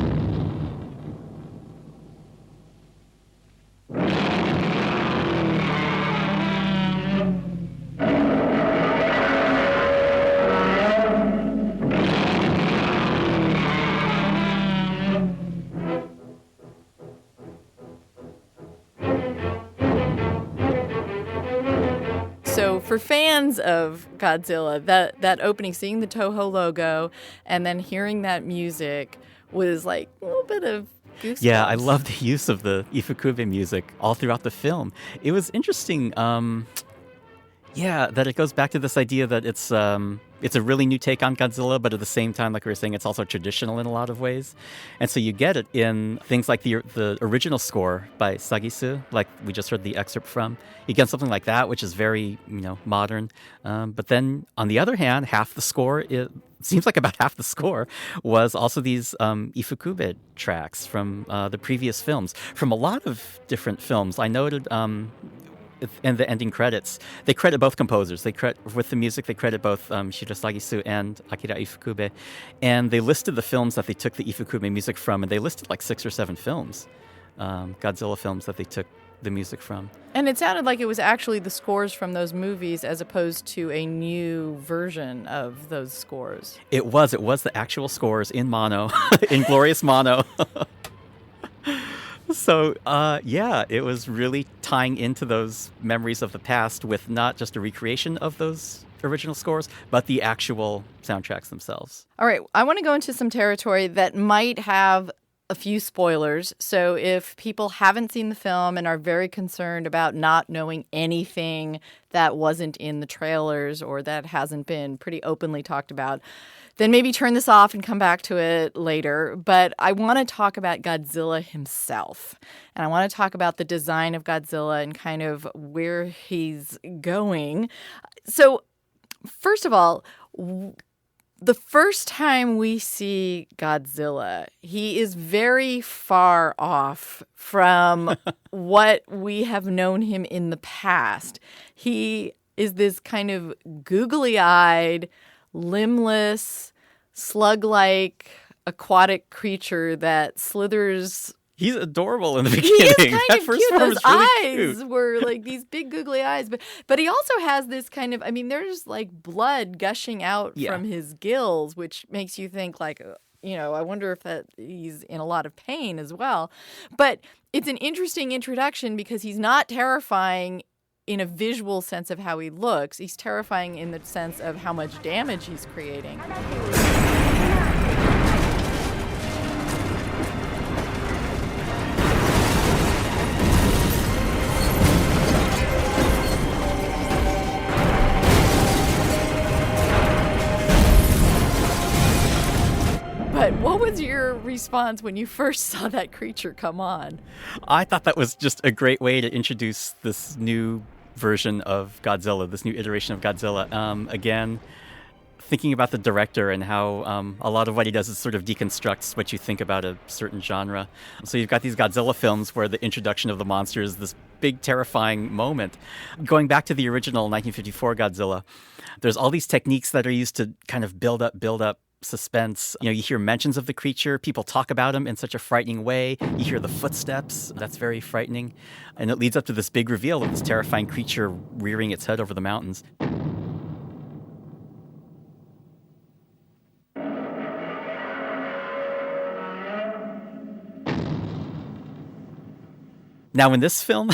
So for fans of Godzilla, that opening, seeing the Toho logo and then hearing that music was like a little bit of goosebumps. Yeah, I love the use of the Ifukube music all throughout the film. It was interesting, that it goes back to this idea that it's a really new take on Godzilla, but at the same time, like we were saying, it's also traditional in a lot of ways. And so you get it in things like the original score by Sagisu, like we just heard the excerpt from. You get something like that, which is very, modern. But then on the other hand, it seems like about half the score was also these Ifukube tracks from the previous films, from a lot of different films. I noted in the ending credits, they credit both composers. With the music, they credit both Shiro Sagisu and Akira Ifukube. And they listed the films that they took the Ifukube music from, and they listed like 6 or 7 films, Godzilla films that they took the music from. And it sounded like it was actually the scores from those movies as opposed to a new version of those scores. It was the actual scores in mono, in glorious mono. So, it was really tying into those memories of the past with not just a recreation of those original scores, but the actual soundtracks themselves. All right, I want to go into some territory that might have a few spoilers. So if people haven't seen the film and are very concerned about not knowing anything that wasn't in the trailers or that hasn't been pretty openly talked about, then maybe turn this off and come back to it later. But I want to talk about Godzilla himself. And I want to talk about the design of Godzilla and kind of where he's going. So, first of all, the first time we see Godzilla, he is very far off from what we have known him in the past. He is this kind of googly-eyed, limbless, slug-like aquatic creature that slithers. He's adorable in the He beginning. is kind That of first cute. form Those is really eyes cute. were like these big googly eyes. But he also has this kind of, I mean, there's like blood gushing out from his gills, which makes you think like, I wonder if that he's in a lot of pain as well. But it's an interesting introduction because he's not terrifying in a visual sense of how he looks. He's terrifying in the sense of how much damage he's creating. But what was your response when you first saw that creature come on? I thought that was just a great way to introduce this new version of Godzilla, this new iteration of Godzilla. Again, thinking about the director and how a lot of what he does is sort of deconstructs what you think about a certain genre. So you've got these Godzilla films where the introduction of the monster is this big, terrifying moment. Going back to the original 1954 Godzilla, there's all these techniques that are used to kind of build up suspense. You hear mentions of the creature. People talk about him in such a frightening way. You hear the footsteps. That's very frightening. And it leads up to this big reveal of this terrifying creature rearing its head over the mountains. Now, in this film,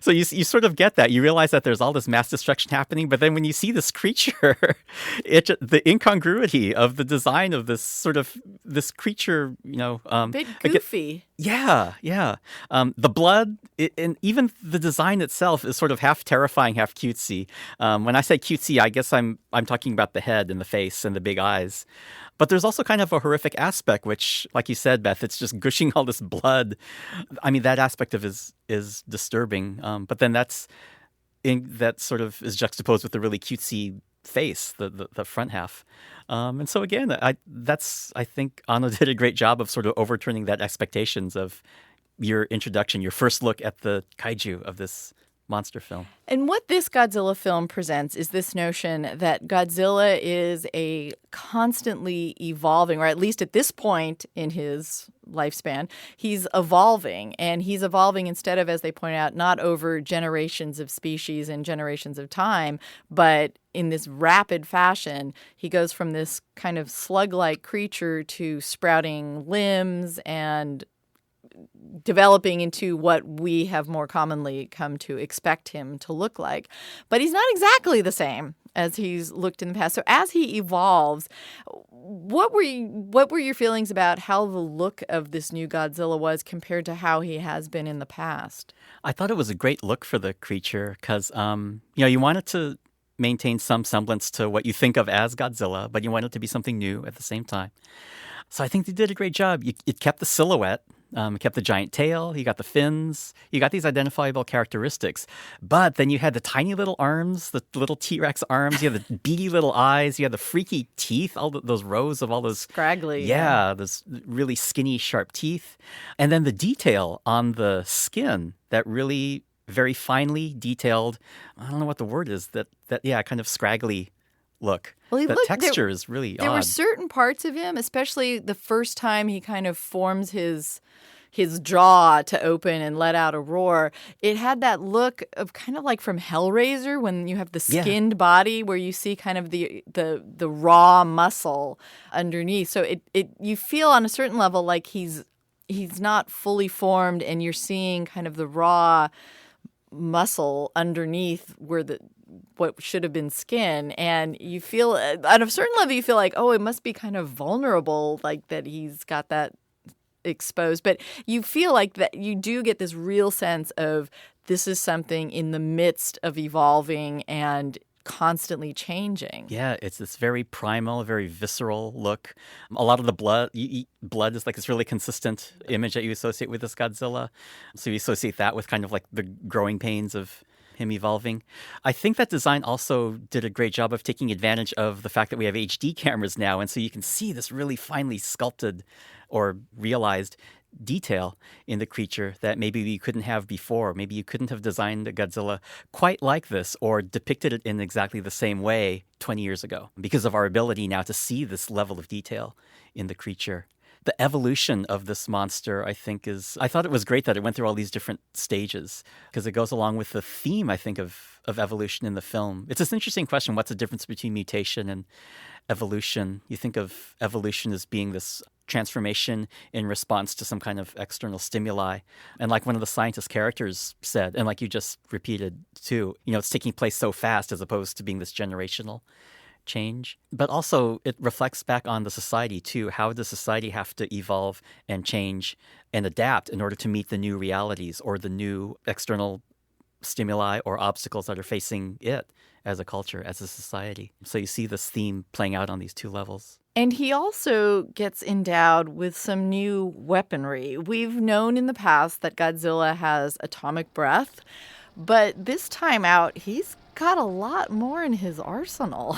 so you sort of get that. You realize that there's all this mass destruction happening, but then when you see this creature, the incongruity of the design of this creature, bit goofy. Yeah. The blood, and even the design itself is sort of half terrifying, half cutesy. When I say cutesy, I guess I'm talking about the head and the face and the big eyes. But there's also kind of a horrific aspect, which, like you said, Beth, it's just gushing all this blood. I mean, that aspect of it is disturbing. But then that sort of is juxtaposed with the really cutesy face, the front half. And so again, I think Anno did a great job of sort of overturning that expectations of your introduction, your first look at the kaiju of this monster film. And what this Godzilla film presents is this notion that Godzilla is a constantly evolving, or at least at this point in his lifespan, he's evolving. And he's evolving instead of, as they point out, not over generations of species and generations of time, but in this rapid fashion. He goes from this kind of slug-like creature to sprouting limbs and developing into what we have more commonly come to expect him to look like. But he's not exactly the same as he's looked in the past. So as he evolves, what were your feelings about how the look of this new Godzilla was compared to how he has been in the past? I thought it was a great look for the creature because, you want it to maintain some semblance to what you think of as Godzilla, but you want it to be something new at the same time. So I think they did a great job. It kept the silhouette. It kept the giant tail. You got the fins. You got these identifiable characteristics. But then you had the tiny little arms, the little T-Rex arms. You had the beady little eyes. You had the freaky teeth, those rows of all those... Scraggly. Yeah, those really skinny, sharp teeth. And then the detail on the skin, that really very finely detailed, I don't know what the word is, that kind of scraggly look. Well, the texture is really odd. There were certain parts of him, especially the first time he kind of forms his jaw to open and let out a roar. It had that look of kind of like from Hellraiser when you have the skinned body where you see kind of the raw muscle underneath. So you feel on a certain level like he's not fully formed and you're seeing kind of the raw muscle underneath where what should have been skin, and you feel on a certain level you feel like, oh, it must be kind of vulnerable, like that he's got that exposed. But you feel like that you do get this real sense of this is something in the midst of evolving and constantly changing. Yeah, it's this very primal, very visceral look. A lot of the blood is like this really consistent image that you associate with this Godzilla. So you associate that with kind of like the growing pains of him evolving. I think that design also did a great job of taking advantage of the fact that we have HD cameras now, and so you can see this really finely sculpted or realized detail in the creature that maybe you couldn't have before. Maybe you couldn't have designed a Godzilla quite like this or depicted it in exactly the same way 20 years ago because of our ability now to see this level of detail in the creature. The evolution of this monster, I think, I thought it was great that it went through all these different stages because it goes along with the theme, I think, of evolution in the film. It's this interesting question, what's the difference between mutation and evolution? You think of evolution as being this transformation in response to some kind of external stimuli. And like one of the scientist characters said, and like you just repeated too, it's taking place so fast as opposed to being this generational change. But also it reflects back on the society too. How does society have to evolve and change and adapt in order to meet the new realities or the new external stimuli or obstacles that are facing it as a culture, as a society? So you see this theme playing out on these two levels. And he also gets endowed with some new weaponry. We've known in the past that Godzilla has atomic breath, but this time out, he's got a lot more in his arsenal.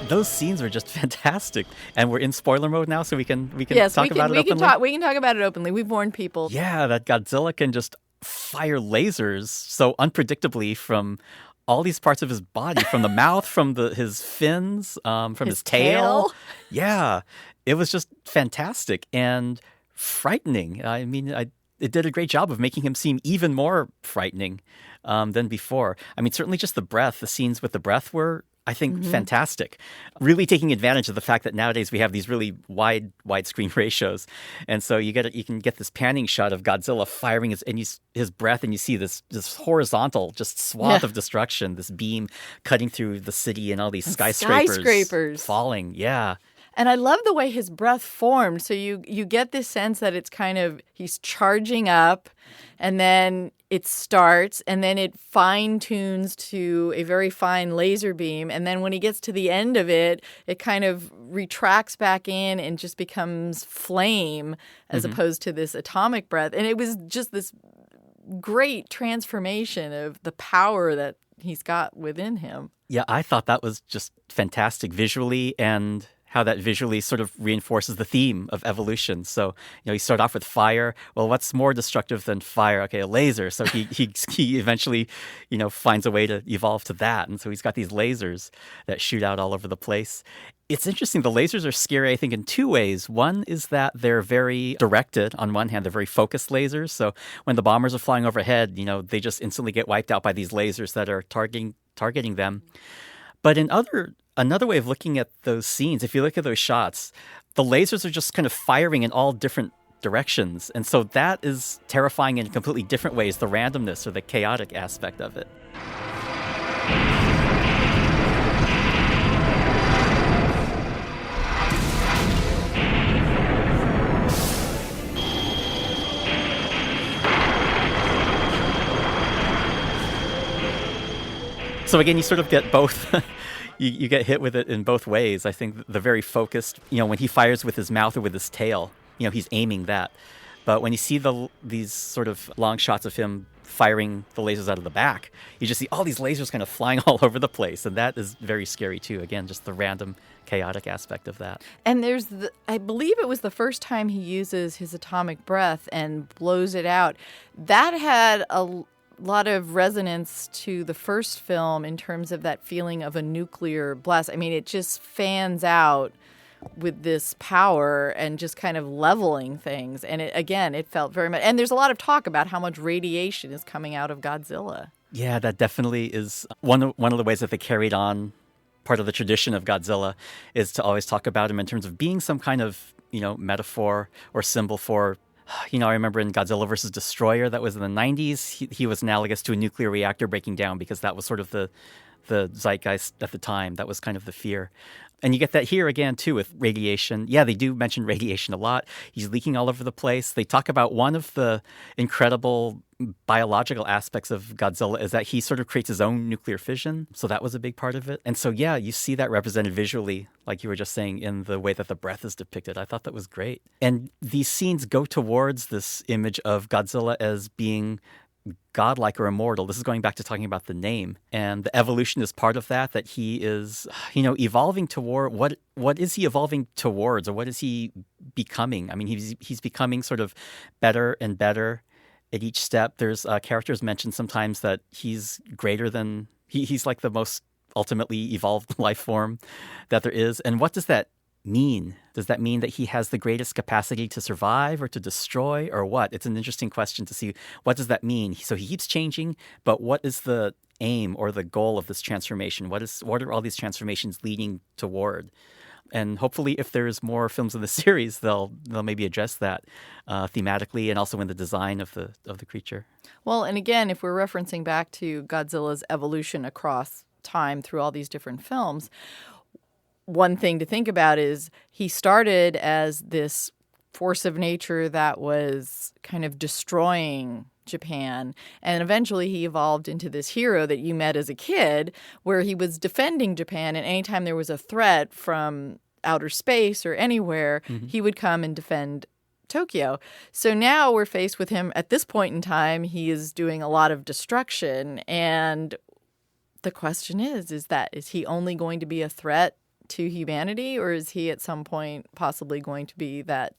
Those scenes were just fantastic, and we're in spoiler mode now, so we can talk about it openly. We can talk about it openly. We've warned people. Yeah, that Godzilla can just fire lasers so unpredictably from all these parts of his body, from the mouth, from his fins, from his tail. Yeah, it was just fantastic and frightening. I mean, it did a great job of making him seem even more frightening than before. I mean, certainly just the scenes with the breath were, I think, fantastic. Really taking advantage of the fact that nowadays we have these really widescreen ratios. And so you can get this panning shot of Godzilla firing his breath, and you see this horizontal just swath of destruction, this beam cutting through the city and all these skyscrapers falling. Yeah. And I love the way his breath formed. So you get this sense that it's kind of, he's charging up, and then it starts, and then it fine-tunes to a very fine laser beam. And then when he gets to the end of it, it kind of retracts back in and just becomes flame as opposed to this atomic breath. And it was just this great transformation of the power that he's got within him. Yeah, I thought that was just fantastic visually, and how that visually sort of reinforces the theme of evolution. So, you start off with fire. Well, what's more destructive than fire? Okay, a laser. So he eventually, finds a way to evolve to that. And so he's got these lasers that shoot out all over the place. It's interesting. The lasers are scary, I think, in two ways. One is that they're very directed. On one hand, they're very focused lasers. So when the bombers are flying overhead, they just instantly get wiped out by these lasers that are targeting them. But another way of looking at those scenes, if you look at those shots, the lasers are just kind of firing in all different directions. And so that is terrifying in completely different ways, the randomness or the chaotic aspect of it. So again, you sort of get both. You get hit with it in both ways. I think the very focused, when he fires with his mouth or with his tail, he's aiming that. But when you see these sort of long shots of him firing the lasers out of the back, you just see all these lasers kind of flying all over the place. And that is very scary too. Again, just the random, chaotic aspect of that. And I believe it was the first time he uses his atomic breath and blows it out. That had a lot of resonance to the first film in terms of that feeling of a nuclear blast. I mean, it just fans out with this power and just kind of leveling things. And it felt very much. And there's a lot of talk about how much radiation is coming out of Godzilla. Yeah, that definitely is one of the ways that they carried on part of the tradition of Godzilla, is to always talk about him in terms of being some kind of, metaphor or symbol for. I remember in Godzilla vs. Destroyer, that was in the 90s, he was analogous to a nuclear reactor breaking down because that was sort of the zeitgeist at the time. That was kind of the fear. And you get that here again, too, with radiation. Yeah, they do mention radiation a lot. He's leaking all over the place. They talk about one of the incredible biological aspects of Godzilla is that he sort of creates his own nuclear fission. So that was a big part of it. And so, yeah, you see that represented visually, like you were just saying, in the way that the breath is depicted. I thought that was great. And these scenes go towards this image of Godzilla as being godlike or immortal. This is going back to talking about the name. And the evolution is part of that, that he is, evolving toward, what is he evolving towards, or what is he becoming? I mean, he's becoming sort of better and better at each step. There's characters mentioned sometimes that he's greater than, he's like the most ultimately evolved life form that there is. And what does that mean? Does that mean that he has the greatest capacity to survive or to destroy, or what? It's an interesting question to see, what does that mean? So he keeps changing, but what is the aim or the goal of this transformation? What are all these transformations leading toward? And hopefully, if there's more films in the series, they'll maybe address that thematically and also in the design of the creature. Well, and again, if we're referencing back to Godzilla's evolution across time through all these different films, one thing to think about is he started as this force of nature that was kind of destroying Japan. And eventually he evolved into this hero that you met as a kid, where he was defending Japan. And anytime there was a threat from outer space or anywhere, he would come and defend Tokyo. So now we're faced with him at this point in time. He is doing a lot of destruction. And the question is he only going to be a threat to humanity, or is he at some point possibly going to be that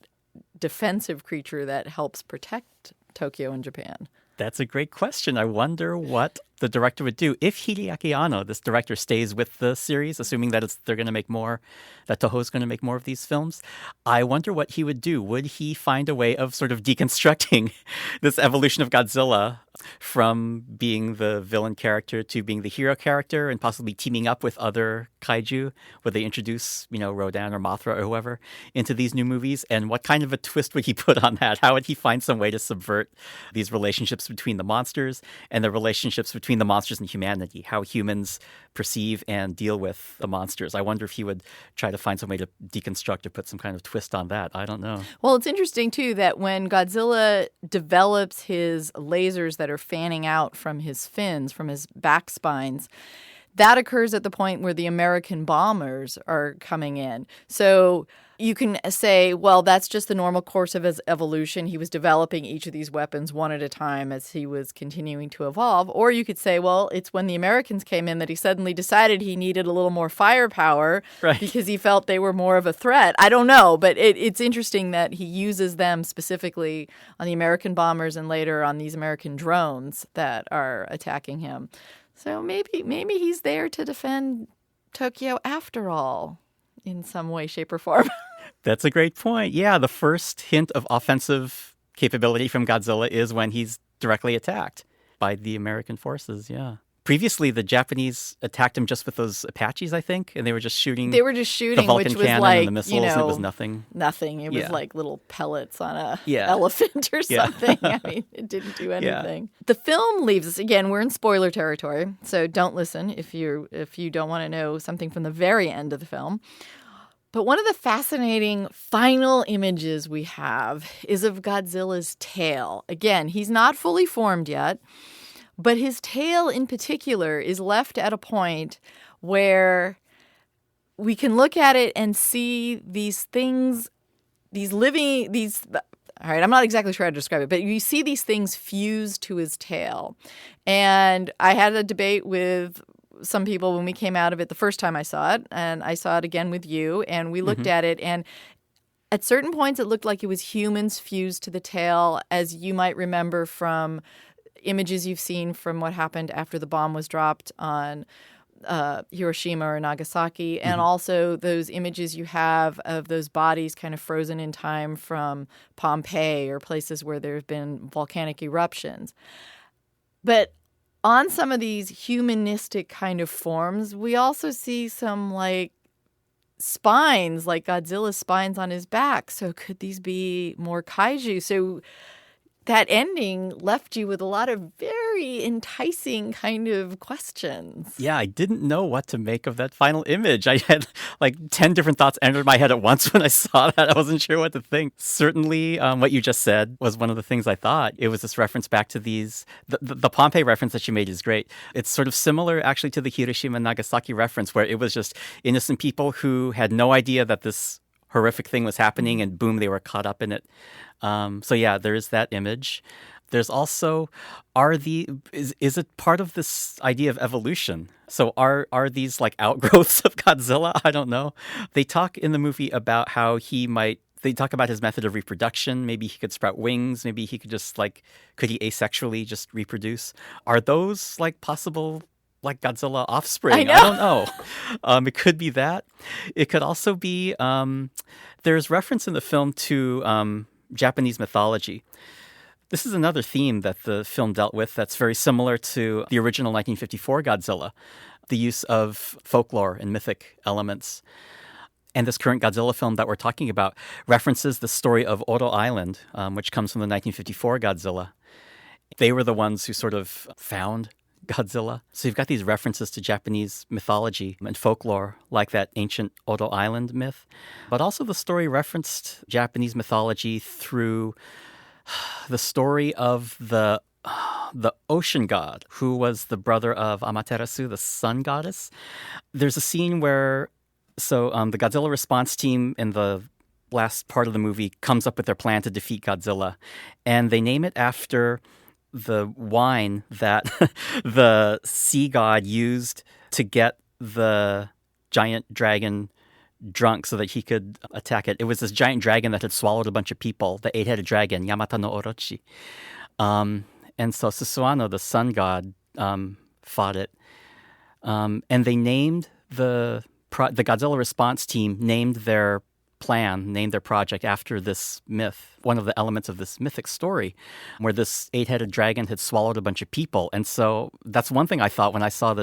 defensive creature that helps protect Tokyo and Japan? That's a great question. I wonder what the director would do. If Hideaki Anno, this director, stays with the series, assuming that they're going to make more, that Toho's going to make more of these films, I wonder what he would do. Would he find a way of sort of deconstructing this evolution of Godzilla from being the villain character to being the hero character, and possibly teaming up with other kaiju? Would they introduce, Rodan or Mothra or whoever into these new movies? And what kind of a twist would he put on that? How would he find some way to subvert these relationships between the monsters and the relationships between the monsters and humanity, how humans perceive and deal with the monsters? I wonder if he would try to find some way to deconstruct or put some kind of twist on that. I don't know. Well, it's interesting, too, that when Godzilla develops his lasers that are fanning out from his fins, from his back spines, that occurs at the point where the American bombers are coming in. So you can say, well, that's just the normal course of his evolution. He was developing each of these weapons one at a time as he was continuing to evolve. Or you could say, well, it's when the Americans came in that he suddenly decided he needed a little more firepower, right, because he felt they were more of a threat. I don't know, but it's interesting that he uses them specifically on the American bombers and later on these American drones that are attacking him. So maybe he's there to defend Tokyo after all, in some way, shape, or form. That's a great point. Yeah, the first hint of offensive capability from Godzilla is when he's directly attacked by the American forces, yeah. Previously, the Japanese attacked him just with those Apaches, I think, and they were just shooting. The Vulcan which was cannon and the missiles, and it was nothing. Nothing. It was like little pellets on a elephant or something. I mean, it didn't do anything. Yeah. The film leaves us, again, we're in spoiler territory, so don't listen if you don't want to know something from the very end of the film. But one of the fascinating final images we have is of Godzilla's tail. Again, he's not fully formed yet, but his tail in particular is left at a point where we can look at it and see these things, all right, I'm not exactly sure how to describe it, but you see these things fused to his tail. And I had a debate with some people when we came out of it the first time I saw it, and I saw it again with you, and we looked at it, and at certain points it looked like it was humans fused to the tail, as you might remember from images you've seen from what happened after the bomb was dropped on Hiroshima or Nagasaki, and also those images you have of those bodies kind of frozen in time from Pompeii or places where there have been volcanic eruptions. But on some of these humanistic kind of forms, we also see some like spines, like Godzilla's spines on his back. So could these be more kaiju? So that ending left you with a lot of very enticing kind of questions. Yeah, I didn't know what to make of that final image. I had like 10 different thoughts enter my head at once when I saw that. I wasn't sure what to think. Certainly, what you just said was one of the things I thought. It was this reference back to these... The Pompeii reference that you made is great. It's sort of similar, actually, to the Hiroshima and Nagasaki reference, where it was just innocent people who had no idea that this horrific thing was happening, and boom, they were caught up in it. So yeah, there is that image. There's also, is it part of this idea of evolution? So are these like outgrowths of Godzilla? I don't know. They talk in the movie about how they talk about his method of reproduction. Maybe he could sprout wings. Maybe he could just could he asexually just reproduce? Are those like possible like Godzilla offspring? I don't know. It could be that. It could also be, there's reference in the film to Japanese mythology. This is another theme that the film dealt with that's very similar to the original 1954 Godzilla, the use of folklore and mythic elements. And this current Godzilla film that we're talking about references the story of Oto Island, which comes from the 1954 Godzilla. They were the ones who sort of found Godzilla. So you've got these references to Japanese mythology and folklore, like that ancient Oto Island myth. But also the story referenced Japanese mythology through the story of the ocean god, who was the brother of Amaterasu, the sun goddess. There's a scene where, the Godzilla response team in the last part of the movie comes up with their plan to defeat Godzilla. And they name it after the wine that the sea god used to get the giant dragon drunk so that he could attack it. It was this giant dragon that had swallowed a bunch of people, the eight-headed dragon, Yamata no Orochi. And so Susuano, the sun god, fought it. And they named the Godzilla response team named their project after this myth, one of the elements of this mythic story, where this eight-headed dragon had swallowed a bunch of people. And so that's one thing I thought when I saw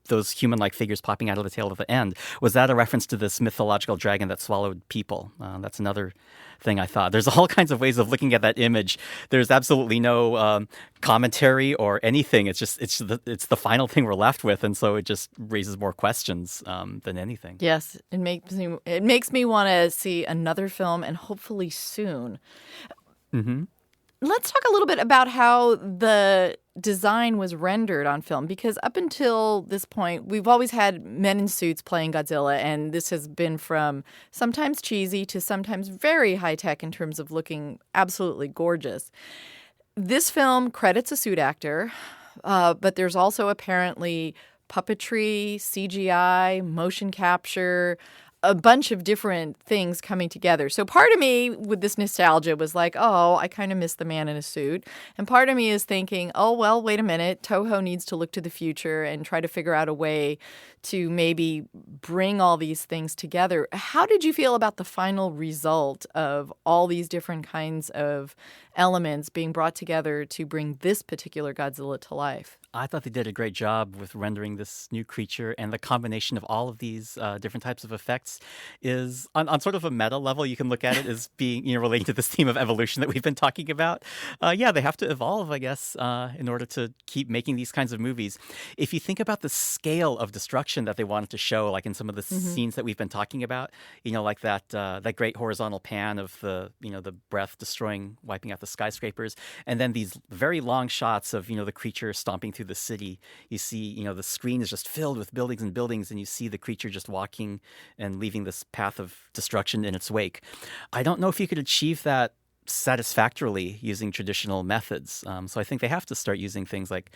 those human-like figures popping out of the tail at the end. Was that a reference to this mythological dragon that swallowed people? That's another thing I thought. There's all kinds of ways of looking at that image. There's absolutely no commentary or anything. It's the final thing we're left with, and so it just raises more questions than anything. Yes, it makes me want to see another film, and hopefully soon. Mm-hmm. Let's talk a little bit about how the design was rendered on film, because up until this point, we've always had men in suits playing Godzilla, and this has been from sometimes cheesy to sometimes very high-tech in terms of looking absolutely gorgeous. This film credits a suit actor, but there's also apparently puppetry, CGI, motion capture, a bunch of different things coming together. So part of me with this nostalgia was like, oh, I kind of miss the man in a suit. And part of me is thinking, oh, well, wait a minute. Toho needs to look to the future and try to figure out a way to maybe bring all these things together. How did you feel about the final result of all these different kinds of elements being brought together to bring this particular Godzilla to life? I thought they did a great job with rendering this new creature, and the combination of all of these different types of effects is, on sort of a meta level, you can look at it as being, relating to this theme of evolution that we've been talking about. They have to evolve, I guess, in order to keep making these kinds of movies. If you think about the scale of destruction that they wanted to show, like in some of the scenes that we've been talking about, like that great horizontal pan of the breath destroying, wiping out the skyscrapers, and then these very long shots of, the creature stomping through the city. You see, the screen is just filled with buildings and buildings, and you see the creature just walking and leaving this path of destruction in its wake. I don't know if you could achieve that satisfactorily using traditional methods. So I think they have to start using things like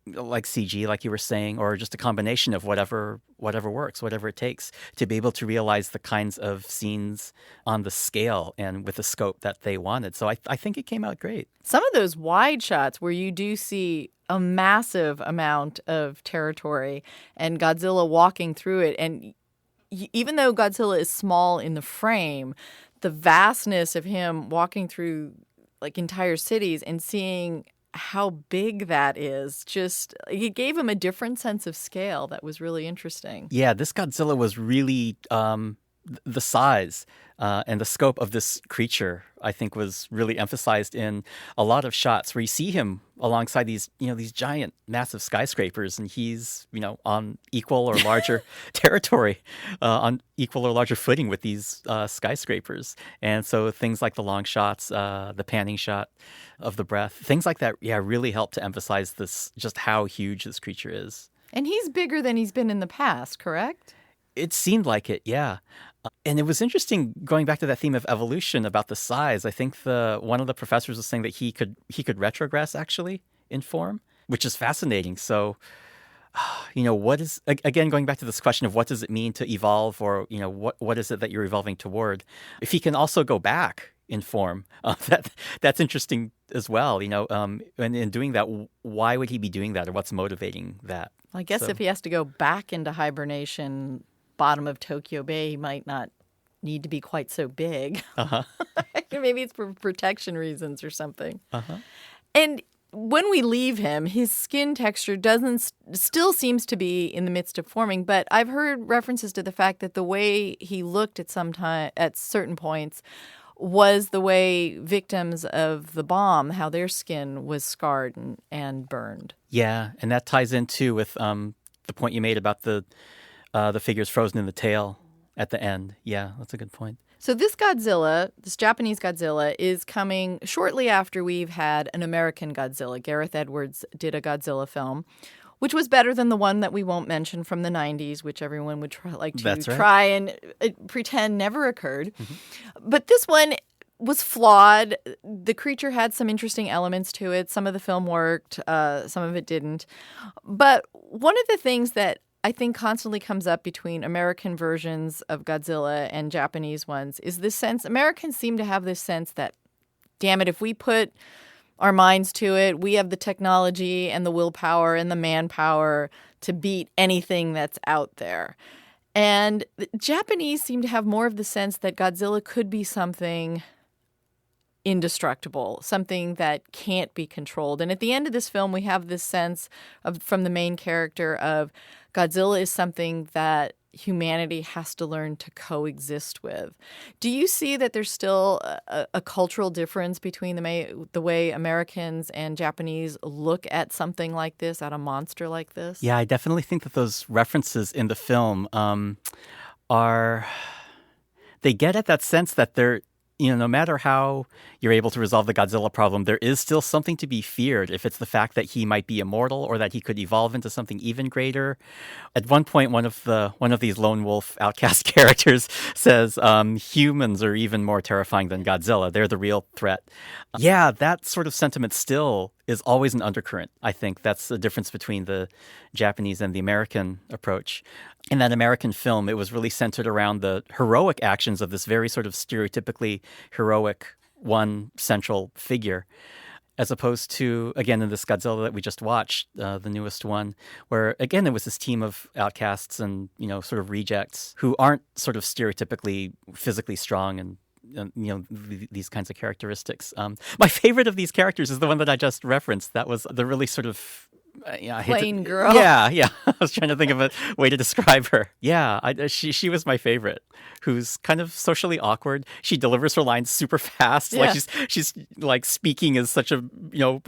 CG, like you were saying, or just a combination of whatever works, whatever it takes to be able to realize the kinds of scenes on the scale and with the scope that they wanted. So I think it came out great. Some of those wide shots where you do see a massive amount of territory and Godzilla walking through it, and even though Godzilla is small in the frame, the vastness of him walking through like entire cities and seeing how big that is, just it gave him a different sense of scale that was really interesting. Yeah, this Godzilla was really the size and the scope of this creature, I think, was really emphasized in a lot of shots where you see him alongside these giant, massive skyscrapers, and he's, on equal or larger territory, on equal or larger footing with these skyscrapers. And so things like the long shots, the panning shot of the breath, things like that, really help to emphasize just how huge this creature is. And he's bigger than he's been in the past, correct? It seemed like it, yeah. And it was interesting going back to that theme of evolution about the size. I think one of the professors was saying that he could retrogress actually in form, which is fascinating. So, what is, again, going back to this question of what does it mean to evolve, or, what is it that you're evolving toward? If he can also go back in form, that's interesting as well, and in doing that, why would he be doing that, or what's motivating that? I guess if he has to go back into hibernation, bottom of Tokyo Bay, he might not need to be quite so big. Uh-huh. Maybe it's for protection reasons or something. Uh-huh. And when we leave him, his skin texture still seems to be in the midst of forming, but I've heard references to the fact that the way he looked at certain points was the way victims of the bomb, how their skin was scarred and burned. Yeah, and that ties in too with the point you made about the figures frozen in the tail at the end. Yeah, that's a good point. So this Japanese Godzilla, is coming shortly after we've had an American Godzilla. Gareth Edwards did a Godzilla film, which was better than the one that we won't mention from the 90s, which everyone would try and pretend never occurred. Mm-hmm. But this one was flawed. The creature had some interesting elements to it. Some of the film worked, some of it didn't. But one of the things that I think constantly comes up between American versions of Godzilla and Japanese ones is this sense, Americans seem to have this sense that, damn it, if we put our minds to it, we have the technology and the willpower and the manpower to beat anything that's out there. And the Japanese seem to have more of the sense that Godzilla could be something indestructible, something that can't be controlled. And at the end of this film, we have this sense from the main character of Godzilla is something that humanity has to learn to coexist with. Do you see that there's still a cultural difference between the way Americans and Japanese look at something like this, at a monster like this? Yeah, I definitely think that those references in the film they get at that sense that they're, no matter how you're able to resolve the Godzilla problem, there is still something to be feared if it's the fact that he might be immortal or that he could evolve into something even greater. At one point, one of these lone wolf outcast characters says, humans are even more terrifying than Godzilla. They're the real threat. Yeah, that sort of sentiment still is always an undercurrent. I think that's the difference between the Japanese and the American approach. In that American film, it was really centered around the heroic actions of this very sort of stereotypically heroic one central figure, as opposed to, again, in this Godzilla that we just watched, the newest one, where, again, it was this team of outcasts and, sort of rejects who aren't sort of stereotypically physically strong and these kinds of characteristics. My favorite of these characters is the one that I just referenced. That was the really sort of plain girl. Yeah. I was trying to think of a way to describe her. Yeah, she was my favorite. Who's kind of socially awkward. She delivers her lines super fast. Yeah. Like she's like speaking is such a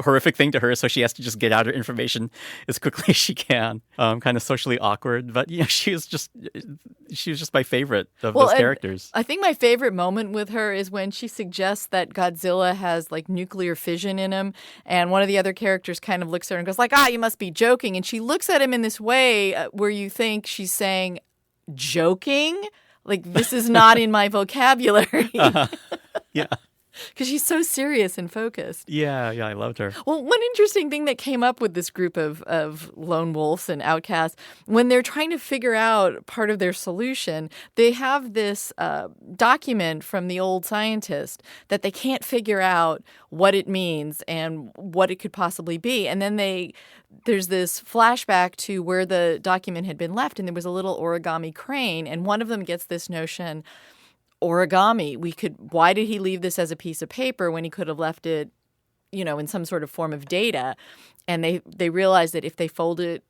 horrific thing to her, so she has to just get out her information as quickly as she can. Kind of socially awkward, but she was just my favorite of those characters. I think my favorite moment with her is when she suggests that Godzilla has like nuclear fission in him, and one of the other characters kind of looks at her and goes like, you must be joking. And she looks at him in this way where you think she's saying, joking? Like, this is not in my vocabulary. Yeah. Because she's so serious and focused. Yeah, I loved her. Well, one interesting thing that came up with this group of lone wolves and outcasts, when they're trying to figure out part of their solution, they have this document from the old scientist that they can't figure out what it means and what it could possibly be. And then there's this flashback to where the document had been left, and there was a little origami crane, and one of them gets this notion, origami, why did he leave this as a piece of paper when he could have left it, in some sort of form of data? And they realize that if they fold it,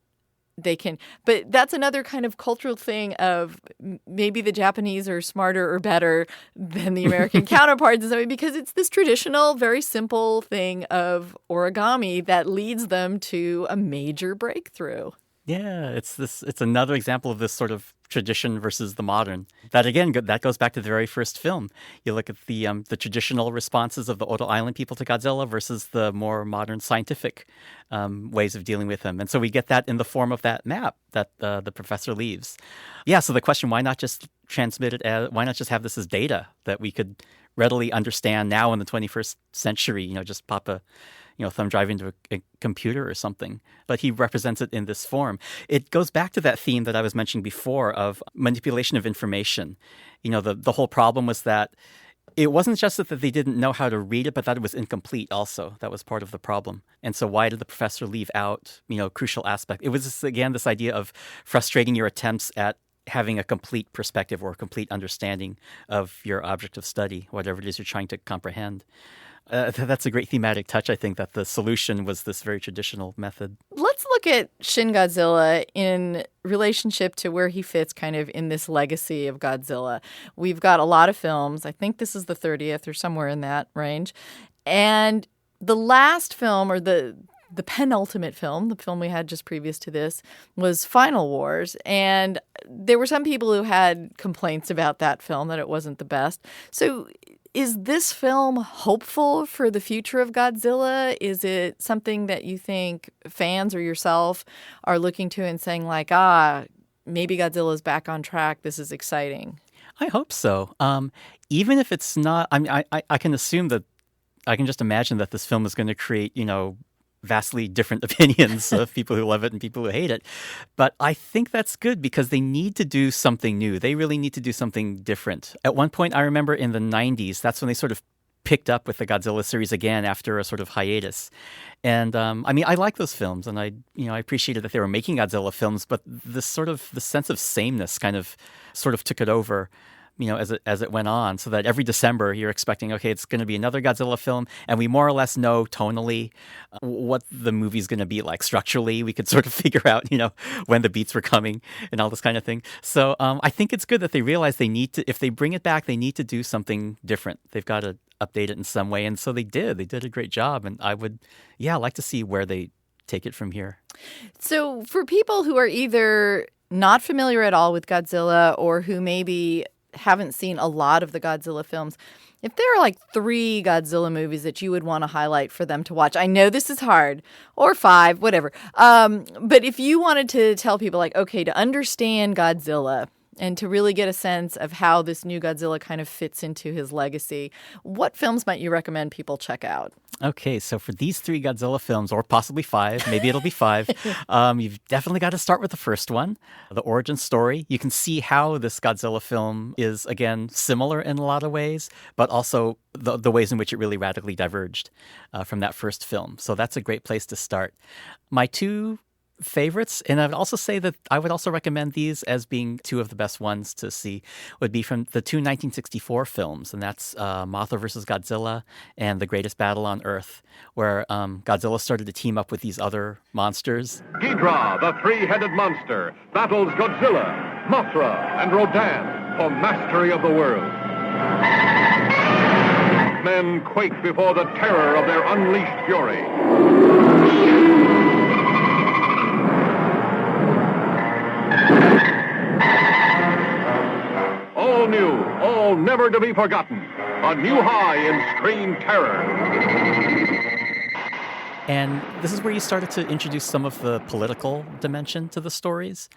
they can. But that's another kind of cultural thing of maybe the Japanese are smarter or better than the American counterparts, because it's this traditional, very simple thing of origami that leads them to a major breakthrough. Yeah, it's another example of this sort of tradition versus the modern. That again, that goes back to the very first film. You look at the traditional responses of the Oto Island people to Godzilla versus the more modern scientific ways of dealing with him. And so we get that in the form of that map that the professor leaves. Yeah, so the question, why not just transmit it why not just have this as data that we could readily understand now in the 21st century, just pop a thumb drive into a computer or something. But he represents it in this form. It goes back to that theme that I was mentioning before of manipulation of information. The whole problem was that it wasn't just that they didn't know how to read it, but that it was incomplete also. That was part of the problem. And so why did the professor leave out, crucial aspect? It was, this idea of frustrating your attempts at having a complete perspective or a complete understanding of your object of study, whatever it is you're trying to comprehend. That's a great thematic touch, I think, that the solution was this very traditional method. Let's look at Shin Godzilla in relationship to where he fits kind of in this legacy of Godzilla. We've got a lot of films. I think this is the 30th or somewhere in that range. And the last film, or the penultimate film, the film we had just previous to this, was Final Wars. And there were some people who had complaints about that film, that it wasn't the best. So is this film hopeful for the future of Godzilla? Is it something that you think fans or yourself are looking to and saying like, maybe Godzilla's back on track, this is exciting? I hope so. Even if it's not, I can assume that, I can just imagine that this film is going to create, vastly different opinions of people who love it and people who hate it. But I think that's good because they need to do something new. They really need to do something different. At one point, I remember in the 90s, that's when they sort of picked up with the Godzilla series again after a sort of hiatus. And I like those films, and I appreciated that they were making Godzilla films, but the sense of sameness kind of sort of took it over, as it went on, so that every December you're expecting, okay, it's going to be another Godzilla film, and we more or less know tonally what the movie's going to be like. Structurally, we could sort of figure out, when the beats were coming and all this kind of thing. So I think it's good that they realize they need to, if they bring it back, they need to do something different. They've got to update it in some way, and so they did. They did a great job, and I would, like to see where they take it from here. So for people who are either not familiar at all with Godzilla or who maybe haven't seen a lot of the Godzilla films, if there are like 3 Godzilla movies that you would want to highlight for them to watch, I know this is hard, or 5, whatever. But if you wanted to tell people like, okay, to understand Godzilla and to really get a sense of how this new Godzilla kind of fits into his legacy, what films might you recommend people check out? Okay, so for these 3 Godzilla films, or possibly 5, maybe it'll be 5, you've definitely got to start with the first one, the origin story. You can see how this Godzilla film is, again, similar in a lot of ways, but also the ways in which it really radically diverged from that first film. So that's a great place to start. My 2 favorites, and I would also say that I would also recommend these as being 2 of the best ones to see, would be from the 2 1964 films, and that's Mothra vs. Godzilla and The Greatest Battle on Earth, where Godzilla started to team up with these other monsters. Ghidra, the 3-headed monster, battles Godzilla, Mothra, and Rodan for mastery of the world. Men quake before the terror of their unleashed fury. All new, all never to be forgotten. A new high in screen terror. And this is where you started to introduce some of the political dimension to the stories,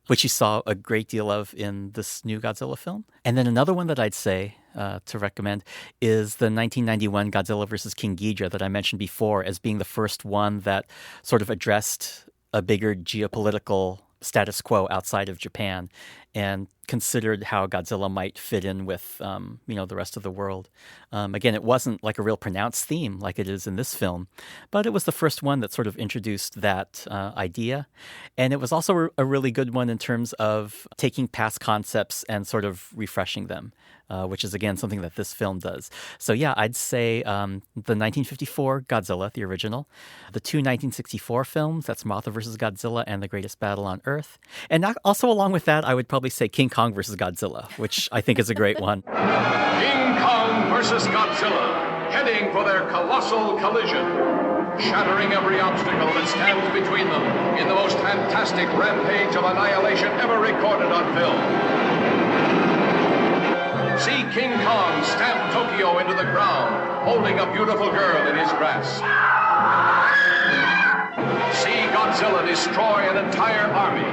which you saw a great deal of in this new Godzilla film. And then another one that I'd say to recommend is the 1991 Godzilla vs. King Ghidorah that I mentioned before as being the first one that sort of addressed a bigger geopolitical status quo outside of Japan and considered how Godzilla might fit in with, the rest of the world. Again, it wasn't like a real pronounced theme like it is in this film, but it was the first one that sort of introduced that idea. And it was also a really good one in terms of taking past concepts and sort of refreshing them, which is, again, something that this film does. So, yeah, I'd say the 1954 Godzilla, the original, the 2 1964 films, that's Mothra vs. Godzilla and The Greatest Battle on Earth. And also along with that, I would probably say King Kong vs. Godzilla, which I think is a great one. King Kong versus Godzilla, heading for their colossal collision. shattering every obstacle that stands between them in the most fantastic rampage of annihilation ever recorded on film. See King Kong stamp Tokyo into the ground, holding a beautiful girl in his grasp. See Godzilla destroy an entire army.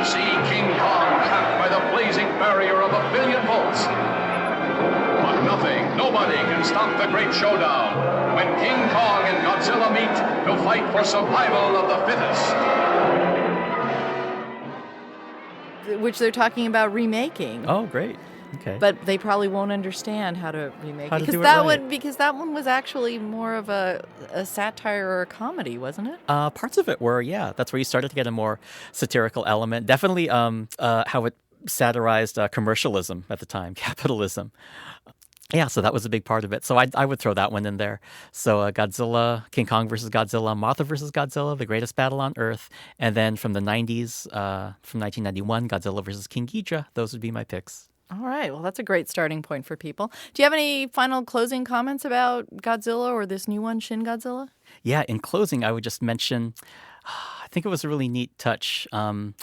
See King Kong trapped by the blazing barrier of 1 billion volts. But nothing, nobody can stop the great showdown when King Kong and Godzilla meet to fight for survival of the fittest. Which they're talking about remaking. Oh, great. Okay. But they probably won't understand how to remake How it. to Because do it that right. one, because that one was actually more of a satire or a comedy, wasn't it? Parts of it were, yeah. That's where you started to get a more satirical element. Definitely how it satirized commercialism at the time, capitalism. Yeah, so that was a big part of it. So I would throw that one in there. So Godzilla, King Kong versus Godzilla, Mothra versus Godzilla, the greatest battle on Earth. And then from the 90s, from 1991, Godzilla versus King Ghidorah. Those would be my picks. All right. Well, that's a great starting point for people. Do you have any final closing comments about Godzilla or this new one, Shin Godzilla? Yeah, in closing, I would just mention, I think it was a really neat touch. The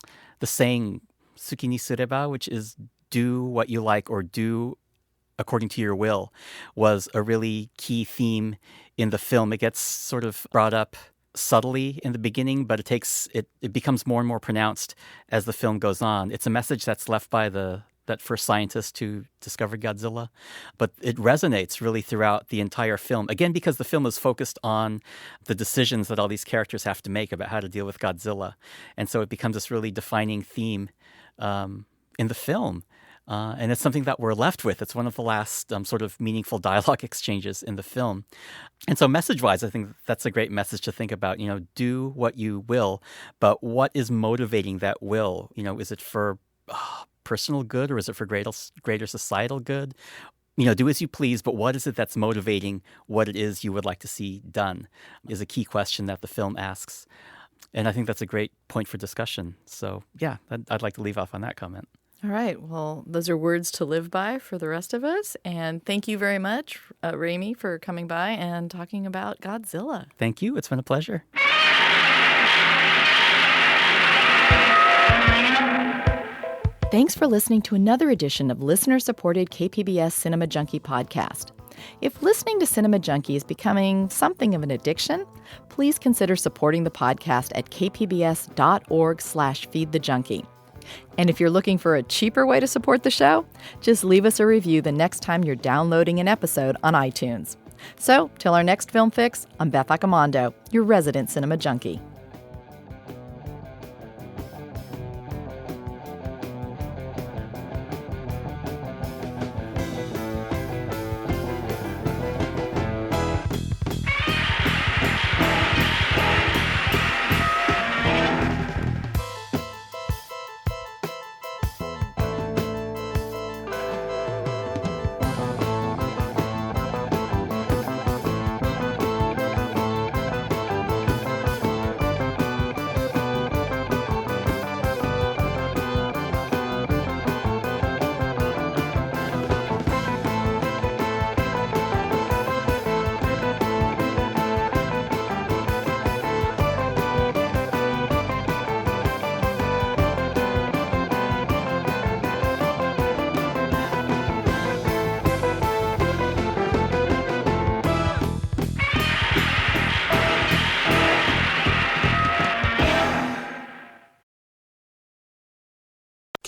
saying, Suki ni sureba, which is do what you like or do according to your will, was a really key theme in the film. It gets sort of brought up subtly in the beginning, but it becomes more and more pronounced as the film goes on. It's a message that's left by that first scientist who discovered Godzilla, but it resonates really throughout the entire film. Again, because the film is focused on the decisions that all these characters have to make about how to deal with Godzilla. And so it becomes this really defining theme in the film. And it's something that we're left with. It's one of the last sort of meaningful dialogue exchanges in the film. And so message-wise, I think that's a great message to think about. Do what you will, but what is motivating that will? Is it for personal good or is it for greater societal good? Do as you please, but what is it that's motivating what it is you would like to see done is a key question that the film asks. And I think that's a great point for discussion. So, yeah, I'd like to leave off on that comment. All right. Well, those are words to live by for the rest of us. And thank you very much, Ramie, for coming by and talking about Godzilla. Thank you. It's been a pleasure. Thanks for listening to another edition of listener-supported KPBS Cinema Junkie podcast. If listening to Cinema Junkie is becoming something of an addiction, please consider supporting the podcast at kpbs.org/feedthejunkie. And if you're looking for a cheaper way to support the show, just leave us a review the next time you're downloading an episode on iTunes. So, till our next Film Fix, I'm Beth Accomando, your resident Cinema Junkie.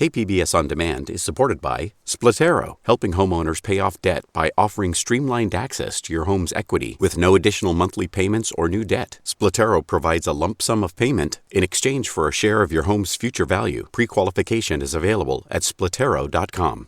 KPBS On Demand is supported by Splatero, helping homeowners pay off debt by offering streamlined access to your home's equity with no additional monthly payments or new debt. Splatero provides a lump sum of payment in exchange for a share of your home's future value. Pre-qualification is available at splatero.com.